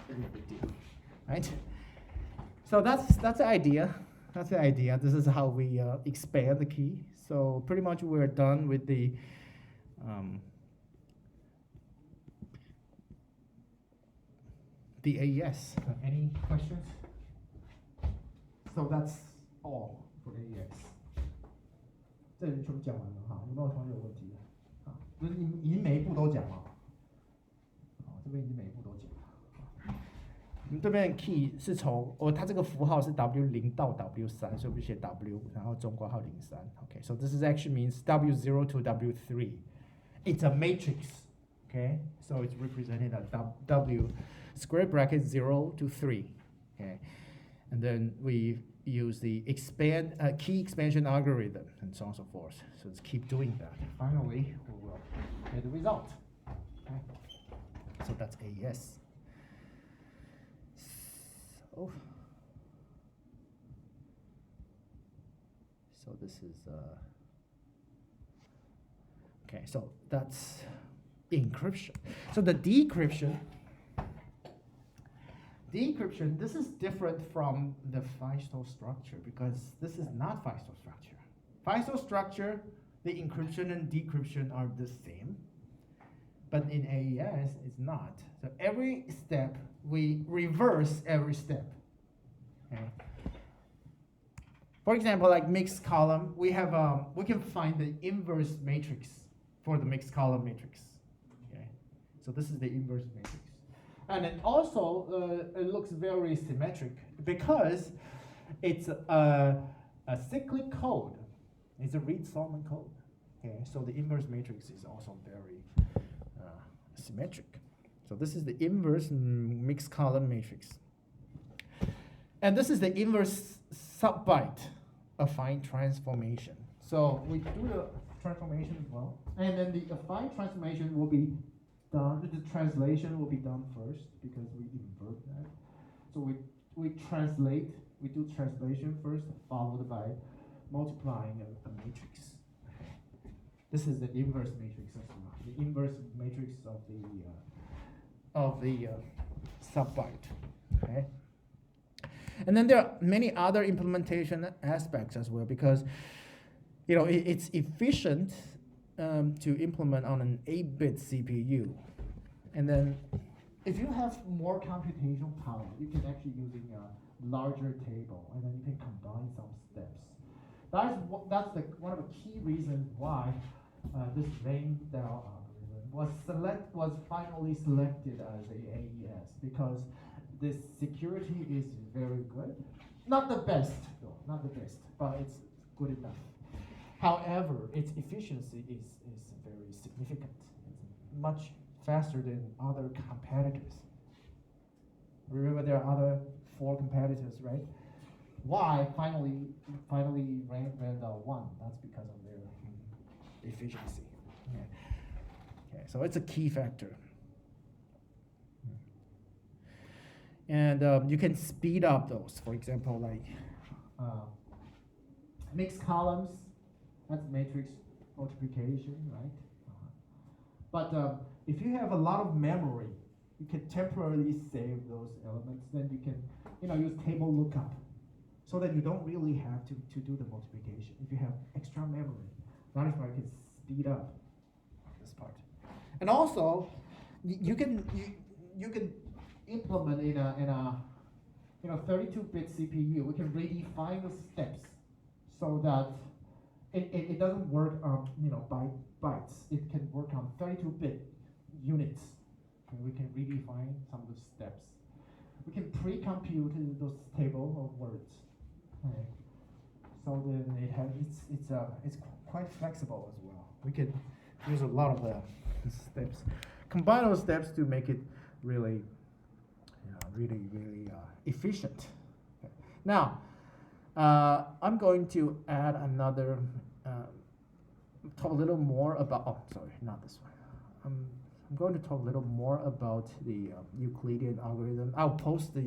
Very big deal, right? So that's the idea. That's the idea. This is how we expand the key. So pretty much we're done with the AES. Any questions? So that's all for AES. 这里全部讲完了哈，有没有同学有问题的？啊，就是你已经每一步都讲了。好，这边已经每一步都讲了。我们这边 key 是从它这个符号是 W0 到 W3， 所以我们写 W， 然后中括号03。Okay, so this is actually means W0 to W3. It's a matrix. Okay, so it's represented as W square bracket 0 to 3. Okay, and then we use the key expansion algorithm and so on and so forth. So let's keep doing that. Finally, we will get the result. Okay, so that's AES. So this is okay. So that's encryption. So the decryption, this is different from the Feistel structure because this is not Feistel structure. Feistel structure, the encryption and decryption are the same, but in AES it's not. So every step, we reverse every step. Okay. For example, like mixed column, we can find the inverse matrix for the mixed column matrix. Okay, so this is the inverse matrix, and it also it looks very symmetric because it's a cyclic code. It's a Reed-Solomon code. Okay, so the inverse matrix is also very symmetric. So this is the inverse mixed column matrix. And this is the inverse subbyte affine transformation. So we do the transformation as well. And then the affine transformation will be done, the translation will be done first because we invert that. So we translate, we do translation first, followed by multiplying a matrix. This is the inverse matrix as well. The inverse matrix of the subbyte. Okay. And then there are many other implementation aspects as well because it's efficient to implement on an 8-bit CPU. And then if you have more computational power, you can actually using a larger table, and then you can combine some steps. That's one of the key reasons why this Randall algorithm was finally selected as the AES, because the security is very good. Not the best, though, not the best, but it's good enough. However, its efficiency is very significant. It's much faster than other competitors. Remember, there are other 4 competitors, right? Why finally Randall won? That's because of their efficiency. Okay, so it's a key factor. And you can speed up those. For example, like mixed columns, that's matrix multiplication, right? But if you have a lot of memory, you can temporarily save those elements. Then you can, use table lookup, so that you don't really have to do the multiplication. If you have extra memory, that is why you can speed up this part. And also, you can implement in a 32-bit CPU. We can redefine the steps so that it doesn't work on by bytes. It can work on 32-bit units. And we can redefine some of the steps. We can pre-compute those table of words. Okay. So then it's quite flexible as well. We can use a lot of the steps, combine those steps to make it really efficient. Okay. Now, I'm going to add another, talk a little more about, oh, sorry, not this one. I'm going to talk a little more about the Euclidean algorithm. I'll post the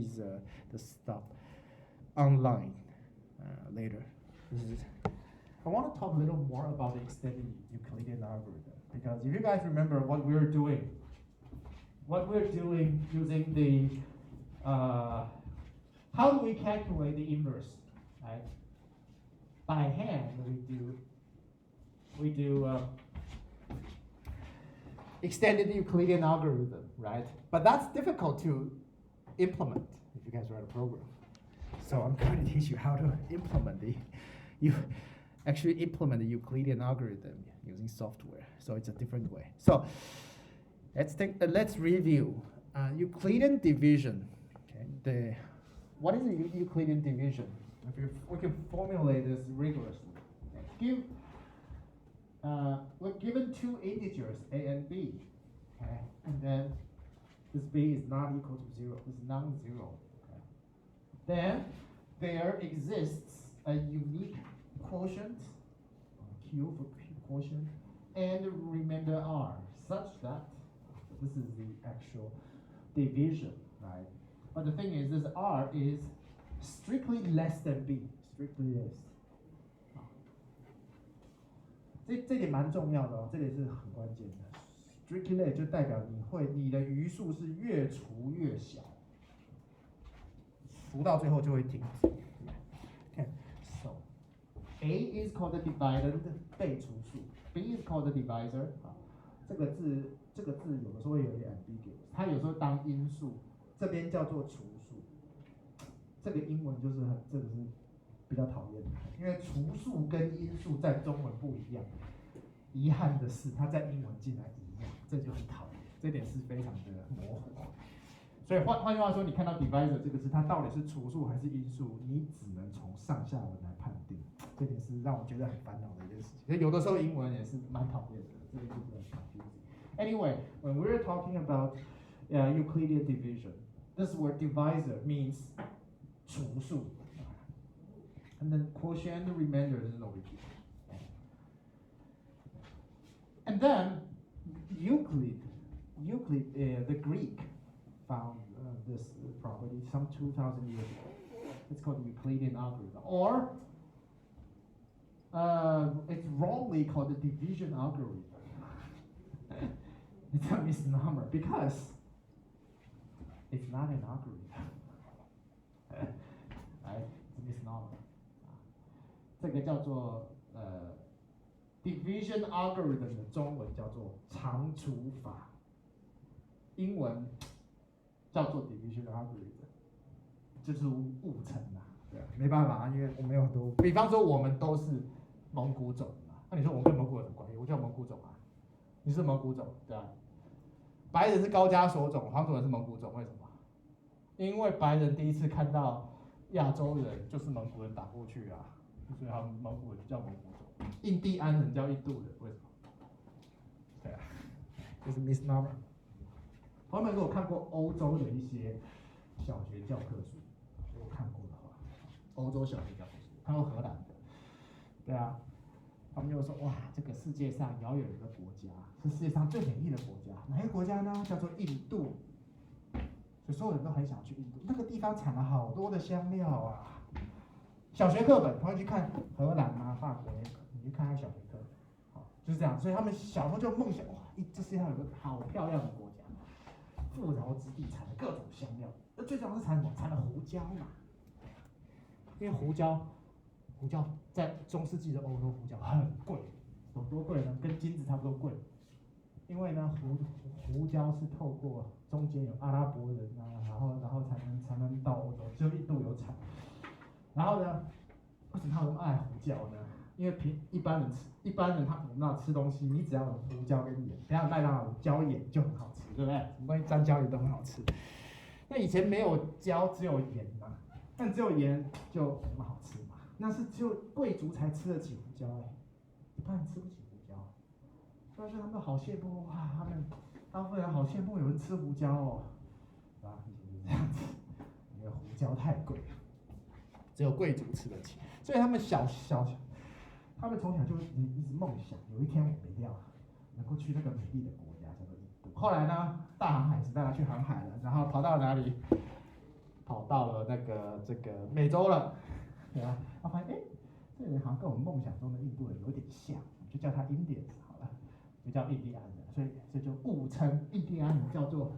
stuff online later. I want to talk a little more about the extended Euclidean algorithm, because if you guys remember what we're doing using the, how do we calculate the inverse, right? By hand, we do extended Euclidean algorithm, right? But that's difficult to implement if you guys write a program. So I'm going to teach you how to implement you actually implement the Euclidean algorithm using software. So it's a different way. So let's review Euclidean division. Okay, what is a Euclidean division? We can formulate this rigorously. Okay. We're given two integers, a and b, okay? And then this b is not equal to 0, it's non-zero. Okay? Then there exists a unique quotient, q for quotient, and a remainder r, such that this is the actual division, right? But the thing is, this r is strictly less than b, strictly less. 这点蛮重要的哦，这里是很关键的。Strictly 就代表你的余数是越除越小，除到最后就会停止。Okay, so A is called the dividend 被除数 ，B is called the divisor 啊。这个字有的时候会有点 ambiguous， 它有时候当因数，这边叫做除数。这个英文就是这个是比较讨厌的，因为除数跟因数在中文不一样。遗憾的是，它在英文竟然一样，这就很讨厌，这点是非常的模糊。所以换句话说，你看到 divisor 这个字，它到底是除数还是因数，你只能从上下文来判定。这点是让我觉得很烦恼的一件事情。所以有的时候英文也是蛮讨厌的，这个就是很 confusing. Anyway, when we're talking about Euclidean division, this word divisor means 除数。And then quotient and remainder is over here. And then Euclid, the Greek, found this property some 2,000 years ago. It's called the Euclidean algorithm, or it's wrongly called the division algorithm. It's a misnomer because it's not an algorithm. Right? It's a misnomer. 这个叫做division algorithm 的中文叫做长除法，英文叫做 division algorithm， 就是误称啦，对啊，没办法，因为我们有很多，比方说我们都是蒙古种嘛，那你说我跟蒙古有什么关系？我叫蒙古种啊，你是蒙古种，对啊，白人是高加索种，黄种人是蒙古种，为什么？因为白人第一次看到亚洲人就是蒙古人打过去啊。所以他们蒙古人叫蒙古种，印第安人叫印度人，为什么？对啊，这是 misnomer。朋友们，如果看过欧洲的一些小学教科书，如果看过的话，欧洲小学教科书，看过荷兰的，对啊，他们就说哇，这个世界上遥远的一个国家是世界上最美丽的国家，哪个国家呢？叫做印度。所以所有人都很想去印度，那个地方产了好多的香料啊。小学课本，同学去看荷兰啊、法国，你去看看小学课本，好，就是这样。所以他们小时候就梦想，哇，这世界上有个好漂亮的国家，富饶之地，产了各种香料。那最重要是产什么？产了胡椒嘛。因为胡椒在中世纪的欧洲，胡椒很贵，有多贵呢？跟金子差不多贵。因为呢，胡椒是透过中间有阿拉伯人啊，然后才能到欧洲，只有印度有产。然后呢，为什么他们爱胡椒呢？因为一般人我们那吃东西，你只要有胡椒跟盐，不要麦当劳有椒盐就很好吃，对不对？什么东西沾椒盐都很好吃。那以前没有椒，只有盐嘛，但只有盐就没那么好吃嘛。那是只有贵族才吃得起胡椒一般人吃不起胡椒。所以他们好羡慕哇，他们大部分人好羡慕有人吃胡椒哦，啊，以前就是这样子，因为胡椒太贵了。只有贵族吃得起，所以他们他们从小就一直梦想，有一天我们一定要能够去那个美丽的国家叫做印度。后来呢，大航海时代去航海了，然后跑到哪里？跑到了这个美洲了，对吧？他发现这个人好像跟我们梦想中的印度人有点像，就叫他 Indians 好了，就叫印第安人，所以就误称印第安人叫做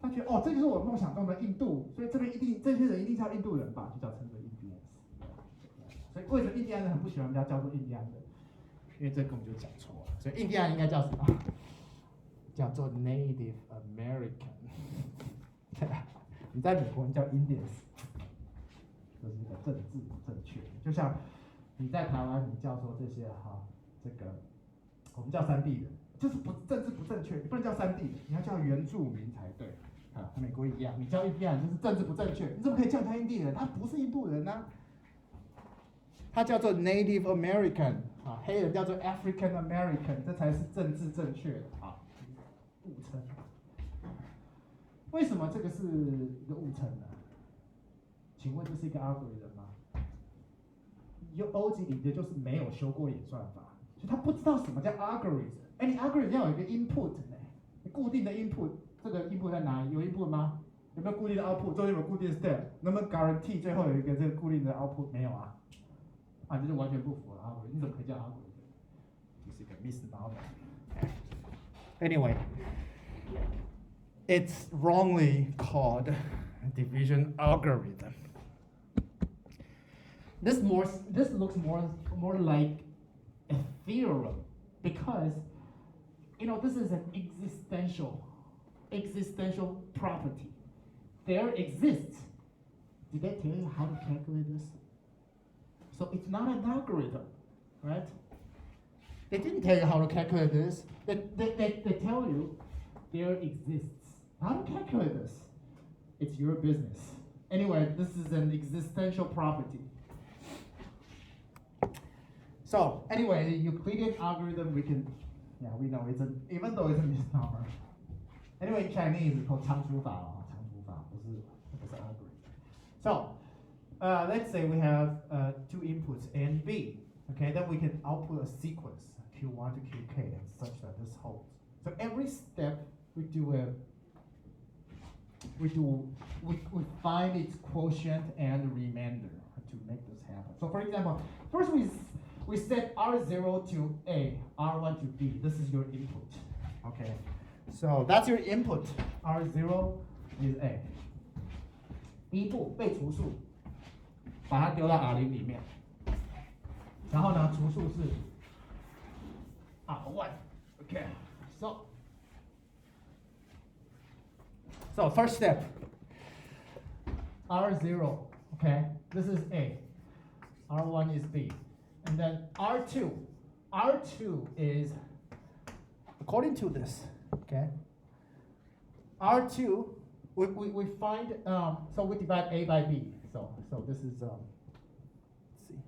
他觉得这就是我梦想中的印度，所以这些人一定叫印度人吧，就叫称作印第安人。所以为什么印第安人很不喜欢人家叫做印第安人？因为这根本就讲错了。所以印第安人应该叫什么？叫做 Native American。你在美国你叫 Indians， 这是一个政治不正确。就像你在台湾你叫说这些这个我们叫山地人，就是政治不正确，你不能叫山地人，你要叫原住民才对。美国一样，你叫印第安人就是政治不正确，你怎么可以叫他印第人？他不是印度人啊，他叫做 Native American 黑人叫做 African American， 这才是政治正确的误称。为什么这个是一个误称呢？请问这是一个 algorithm 吗？O 级里的就是没有修过演算法，所以他不知道什么叫 algorithm。你 algorithm 要有一个 input 呢，固定的 input。这个 input 在哪里？有 input 吗？有没有固定的 output？ 中间有没有固定的 step？ 能不能 guarantee 最后有一个这个固定的 output？ 没有啊，这就完全不符合 algorithm。你怎么可以叫 algorithm？ 就是一个 misnomer。Anyway, it's wrongly called division algorithm. This looks more like a theorem because this is an existential property. There exists. Did they tell you how to calculate this? So it's not an algorithm, right? They didn't tell you how to calculate this. They tell you there exists. How to calculate this? It's your business. Anyway, this is an existential property. So anyway, the Euclidean algorithm we know even though it's a misnomer. Anyway, in Chinese it's called 长除法长除法不是 algorithm. So let's say we have two inputs A and B. Okay, then we can output a sequence Q1 to Qk and such that this holds. So every step we find its quotient and remainder to make this happen. So for example, first we set R0 to A, R1 to B. This is your input. Okay, so that's your input. R0 is A. 第一步被除数，把它丢到 R0 里面，然后呢，除数是 R1. Okay, so first step, R0. Okay, this is A. R1 is B. And then R2 is, according to this, okay, R2, we find, so we divide A by B. So this is, let's see,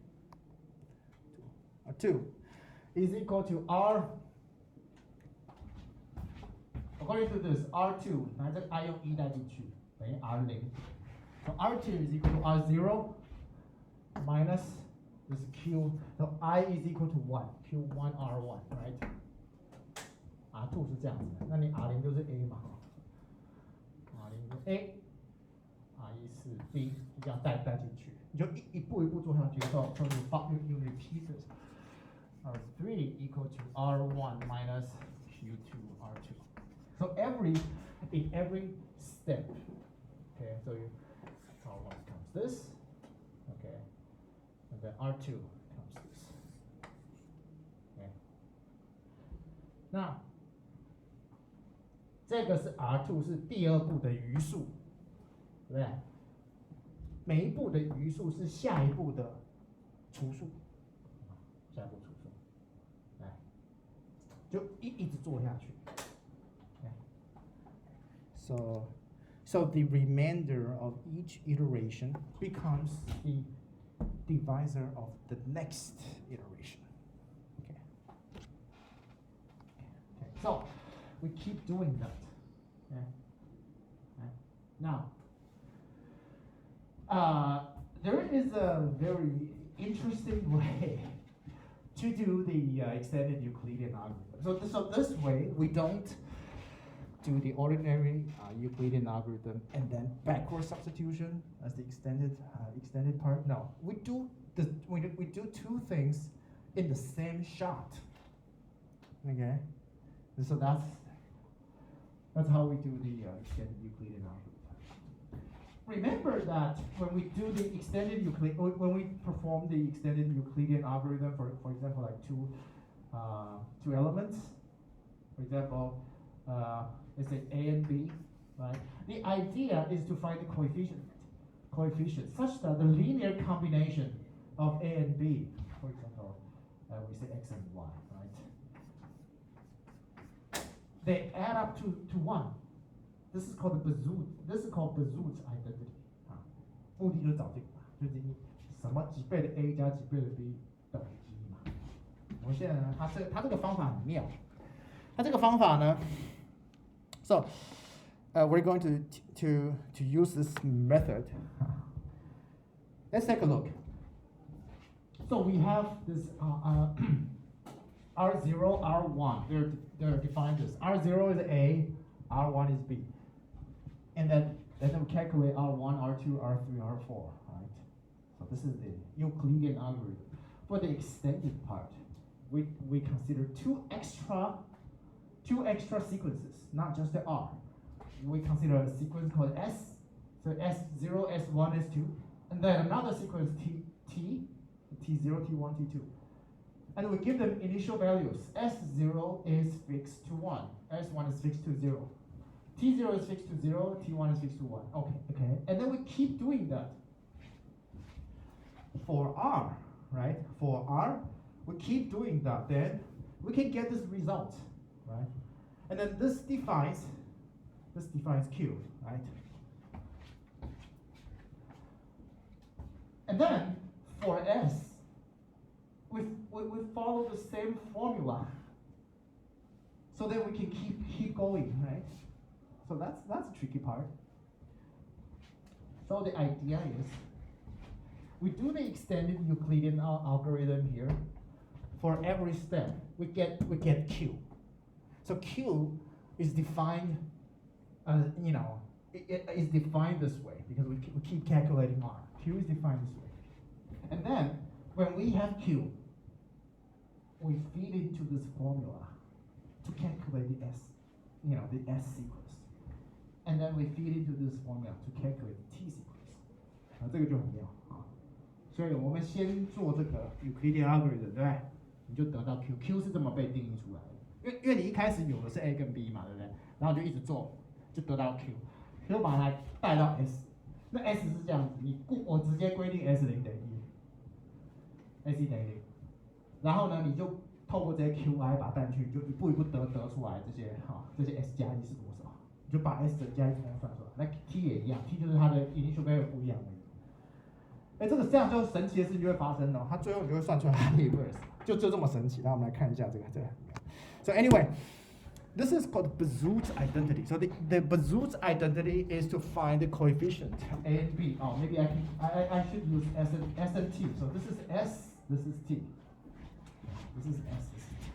R2 is equal to R, according to this, R2, 拿这个 I 用1代进去，等于 R0. So R2 is equal to R0 minus this Q, so I is equal to 1, Q1 R1, right? R2 是这样子的，那你 R0 就是 A 嘛，R0 就 A， 一是 B， 一样带进去，你就一步一步做下去。So you repeat it. R3 equal to R1 minus Q2 R2. So in every step, okay, so R1 becomes this, okay, and then R2 becomes this. Okay. 那这个是 R2 是第二步的余数，对不对？每一步的余数是下一步的除数，下一步除数，来，就一直做下去。So the remainder of each iteration becomes the divisor of the next iteration. Okay. So we keep doing that. Okay. Now, there is a very interesting way to do the extended Euclidean algorithm. So this way, we don't do the ordinary Euclidean algorithm and then backward substitution as the extended part. No, we do two things in the same shot. Okay, and so that's how we do the extended Euclidean algorithm. Remember that when we do the extended when we perform the extended Euclidean algorithm for example like two elements, for example. Let's say A and B, right? The idea is to find the coefficient such that the linear combination of A and B, for example, we say X and Y, right? They add up to 1. This is called Bezout's identity. 目的就是找这个，就是你什么几倍的 A 加几倍的 B 等于1嘛。我们现在呢，它这个方法很妙，它这个方法呢。So we're going to use this method. Let's take a look. So we have this R0, R1. They're defined as R0 is A, R1 is B, and then we calculate R1, R2, R3, R4. Right. So this is the Euclidean algorithm. For the extended part, we consider two extra sequences. Not just the R. We consider a sequence called S. So S0, S1, S2. And then another sequence T0, T1, T2. And we give them initial values. S0 is fixed to 1. S1 is fixed to 0. T0 is fixed to 0. T1 is fixed to 1. Okay. And then we keep doing that. For R, right? For R, we keep doing that. Then we can get this result, right? And then this defines Q, right? And then for S, we follow the same formula, so that we can keep going, right? So that's the tricky part. So the idea is, we do the extended Euclidean algorithm here. For every step, we get Q. So Q is defined, it is defined this way because we keep calculating R. Q is defined this way. And then when we have Q, we feed into this formula to calculate the S, the S sequence. And then we feed into this formula to calculate the T sequence. 这个就很妙啊。所以我们先做这个 Euclidean algorithm， 对不对？你就得到 Q 是这么被定义出来的。因为你一开始有的是 A 跟 B 嘛，对不对？然后就一直做，就得到 Q， 就把它带到 S。那 S 是这样子，我直接规定 S0等于1 ，AC 等于0。然后呢，你就透过这些 QI 把它带进去，就一步一步得出来这些 S 加1是多少，你就把 S 的加1统统算出来。那 T 也一样 ，T 就是它的 initial value 不一样而已。这样就神奇的事情就会发生了，它最后你就会算出来它的 inverse， 就这么神奇。那我们来看一下这个。So anyway, this is called Bezout's identity. So the Bezout's identity is to find the coefficient A and B. Oh, maybe I should use S and T. So this is S, this is T. This is S, this is T.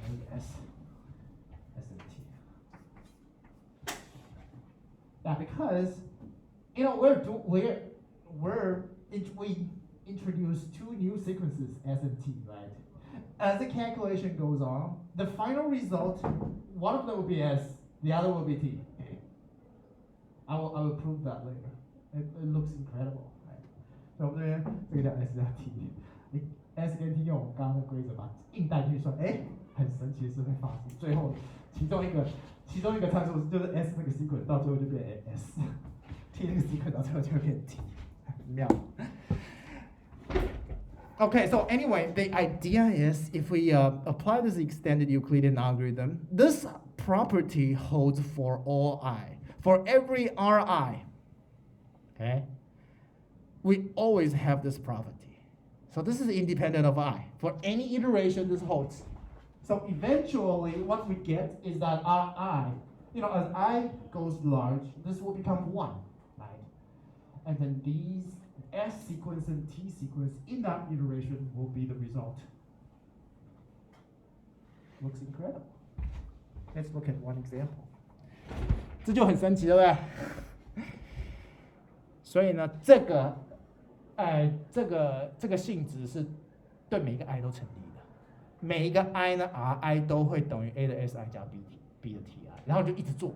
And S and T. Yeah, because we introduced two new sequences, S and T, right? As the calculation goes on, the final result, one of them will be S, the other will be T. Okay. I will prove that later. It looks incredible, right? 所以我们这边这个叫 S 加 T， 你 S 跟 T 用我们刚刚的规则把硬带进去算，很神奇的事会发生。最后其中一个参数就是 S 那个 sequence 到最后就变 S，T 那个 sequence 到最后就会变 T， 很妙。Okay, so anyway, the idea is if we apply this extended Euclidean algorithm, this property holds for all I. For every Ri, okay, we always have this property. So this is independent of I. For any iteration, this holds. So eventually, what we get is that Ri, as I goes large, this will become 1, right? And then these S sequence and T sequence in that iteration will be the result. Looks incredible. Let's look at one example. 这就很神奇，对不对？所以呢，这个性质是对每一个 i 都成立的。每一个 i 呢 ，Ri 都会等于 a 的 Si 加 b 的 Ti， 然后就一直做，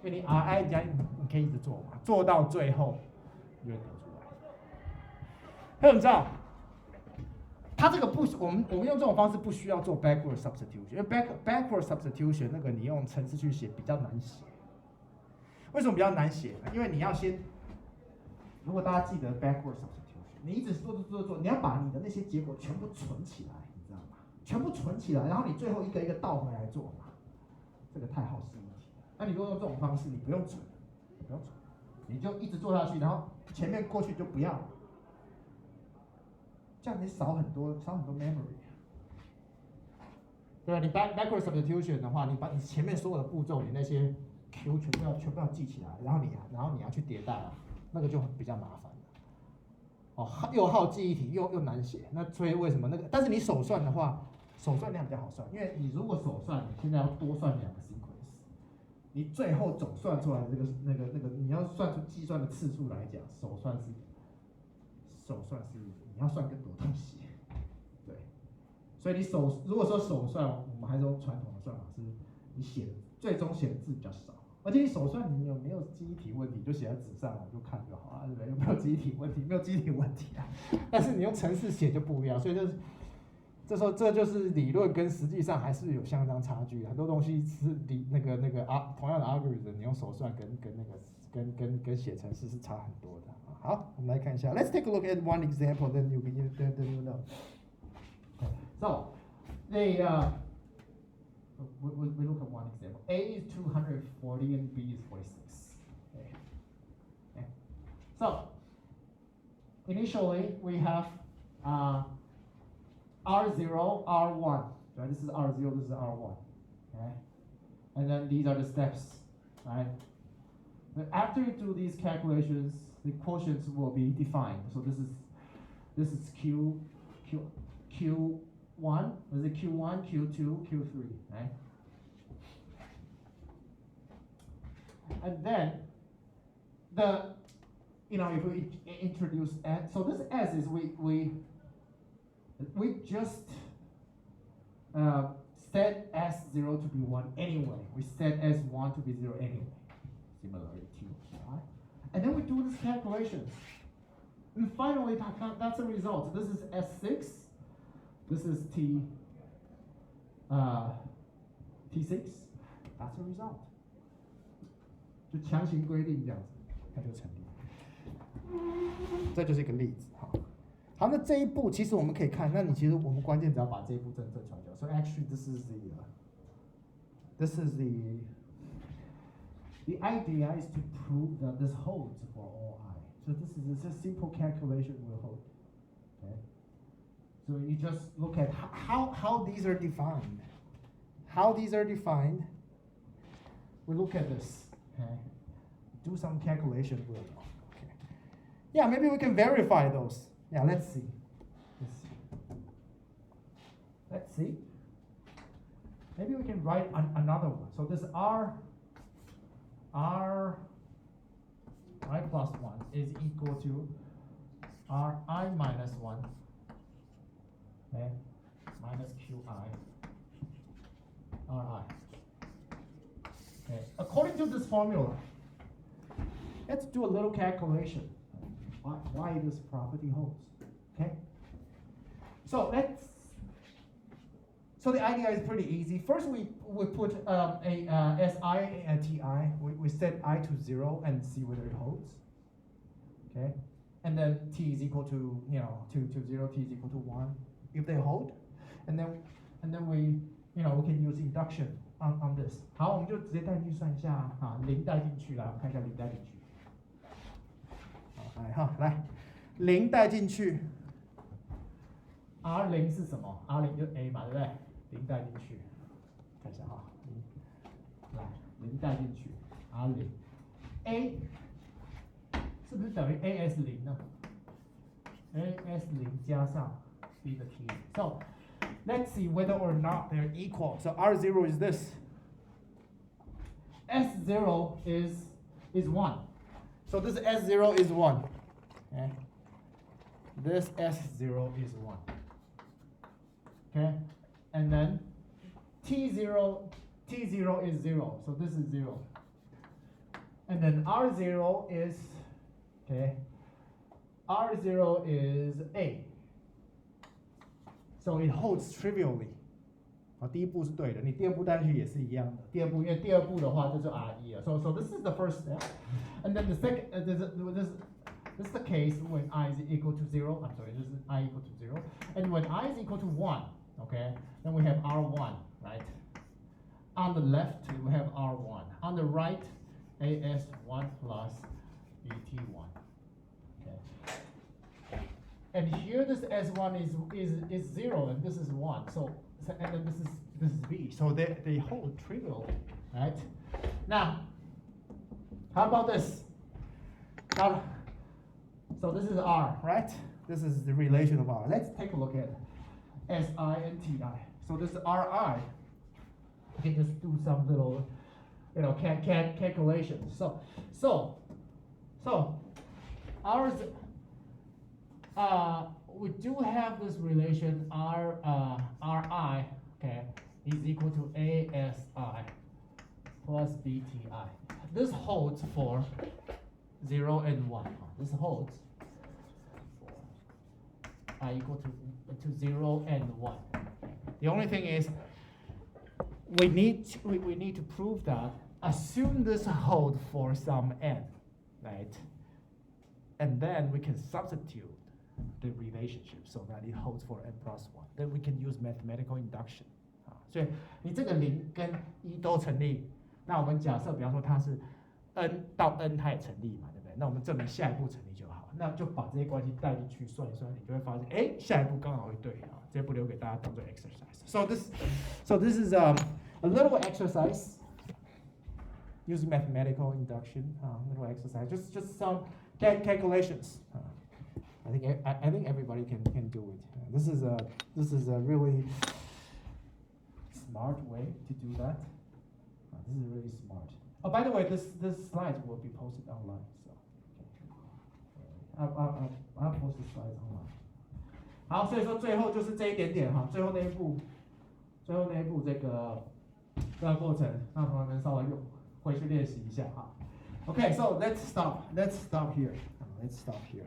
因为你 Ri 加你可以一直做嘛，做到最后就会得出来。还有你知道，它这个我们用这种方式不需要做 backward substitution， 因为 backward substitution 那个你用程式去写比较难写。为什么比较难写呢？因为你要先，如果大家记得 backward substitution， 你一直做，你要把你的那些结果全部存起来，你知道吗？全部存起来，然后你最后一个一个倒回来做嘛，这个太耗时一体。那你如果用这种方式，你不用存，你就一直做下去，然后前面过去就不要了，这样你少很多 memory。对吧？你 backward substitution 的话，你把你前面所有的步骤，你那些 Q 全部要记起来，然后你要去迭代啊，那个就比较麻烦了。又耗记忆体，又难写。那所以为什么那个？但是你手算的话，手算量比较好算，因为你如果手算，你现在要多算2个 sequence， 你最后总算出来的那个，你要算出计算的次数来讲，手算是你要算更多东西。对，所以你如果说手算，我们还是用传统的算法，是你最终写的字比较少。而且你手算你有没有记忆体问题，就写在纸上，我就看就好了，对不对？有没有记忆体问题？没有记忆体问题啊。但是你用程式写就不一样，所以这就是理论跟实际上还是有相当差距。很多东西是同样的 algorithm， 你用手算跟写程式是差很多的。好，我们来看一下。Let's take a look at one example, then you know. So, we look at one example. A is 240 and B is 46. Okay. So, initially we have R0, R1. Right? This is R0, this is R1. Okay. And then these are the steps. Right? But after you do these calculations, the quotients will be defined. So this is Q1. Is it Q1, Q2, Q3, right? And then if we introduce S, so this S is we just set S0 to be 1 anyway. We set S1 to be 0 anyway. Similarly to, right? And then we do these calculations. And finally, that's the result. This is S6. This is T6. That's the result. 就强行规定这样子，它就成立。这就是一个例子。好，那这一步其实我们可以看，那其实我们关键只要把这一步正出来就好。So actually, this is the idea is to prove that this holds for all I. So this is a simple calculation will hold. Okay. So you just look at how these are defined. How these are defined. We look at this. Okay. Do some calculation with them. Okay. Yeah, maybe we can verify those. Yeah, let's see. Maybe we can write another one. So this R I plus 1 is equal to Ri minus 1, okay, minus Qi Ri. Okay. According to this formula, let's do a little calculation. Why this property holds? Okay. So the idea is pretty easy. First, we put a Si and Ti. We set I to 0 and see whether it holds. Okay. And then T is equal to 2 to 0. T is equal to 1. If they hold, and then we we can use induction on this. 好，我们就直接带进去算一下啊，零带进去，来我们看一下零带进去。好，来哈，来零带进去。R0是什么 ？R0就是 A 嘛，对不对？零带进去，看一下哈，来零带进去 ，R0，A 是不是等于 AS0呢 ？AS0加上 B 的 T。So let's see whether or not they're equal. So R0 is this. S0 is 1. So this S0 is 1. Okay. This S0 is 1. Okay. And then T0 is 0. So this is 0. And then R0 is R0 is A. So it holds trivially. 啊，第一步是对的，你第二步带进去也是一样的。第二步，因为第二步的话就是 R1 了。So this is the first step, and then the second this is the case when I is equal to 0. I'm sorry, this is I equal to 0, and when I is equal to 1, okay, then we have R1, right? On the left we have R1. On the right, AS1 plus BT1. Okay. And here this S1 is 0 and this is 1. So and then this is B. So they hold trivial, right? Now, how about this? Now, so this is R, right? This is the relation of R. Let's take a look at SI and TI. So this is RI. You can just do some little, calculations. So ours. We do have this relation Ri, okay, is equal to ASI plus BTI. This holds for 0 and 1. This holds for I equal to 0 and 1. The only thing is we need to prove that assume this hold for some n, right? And then we can substitute the relationship so that it holds for n plus 1. Then we can use mathematical induction. 所以你这个0跟1都成立，那我们假设比方说它是 n 到 n 它也成立嘛，对不对？那我们证明下一步成立就好，那就把这些关系带进去算一算，你就会发现，哎，下一步刚好会对啊。这步留给大家当做 exercise. So this is a little exercise using mathematical induction. Little exercise, just some calculations. I think everybody can do it. This is a really smart way to do that. This is really smart. Oh, by the way, this slides will be posted online. So I'll post the slides online. 好，所以说最后就是这一点点哈，最后那一步这个过程，让同学们稍微回去练习一下哈。Okay, so let's stop here. Let's stop here.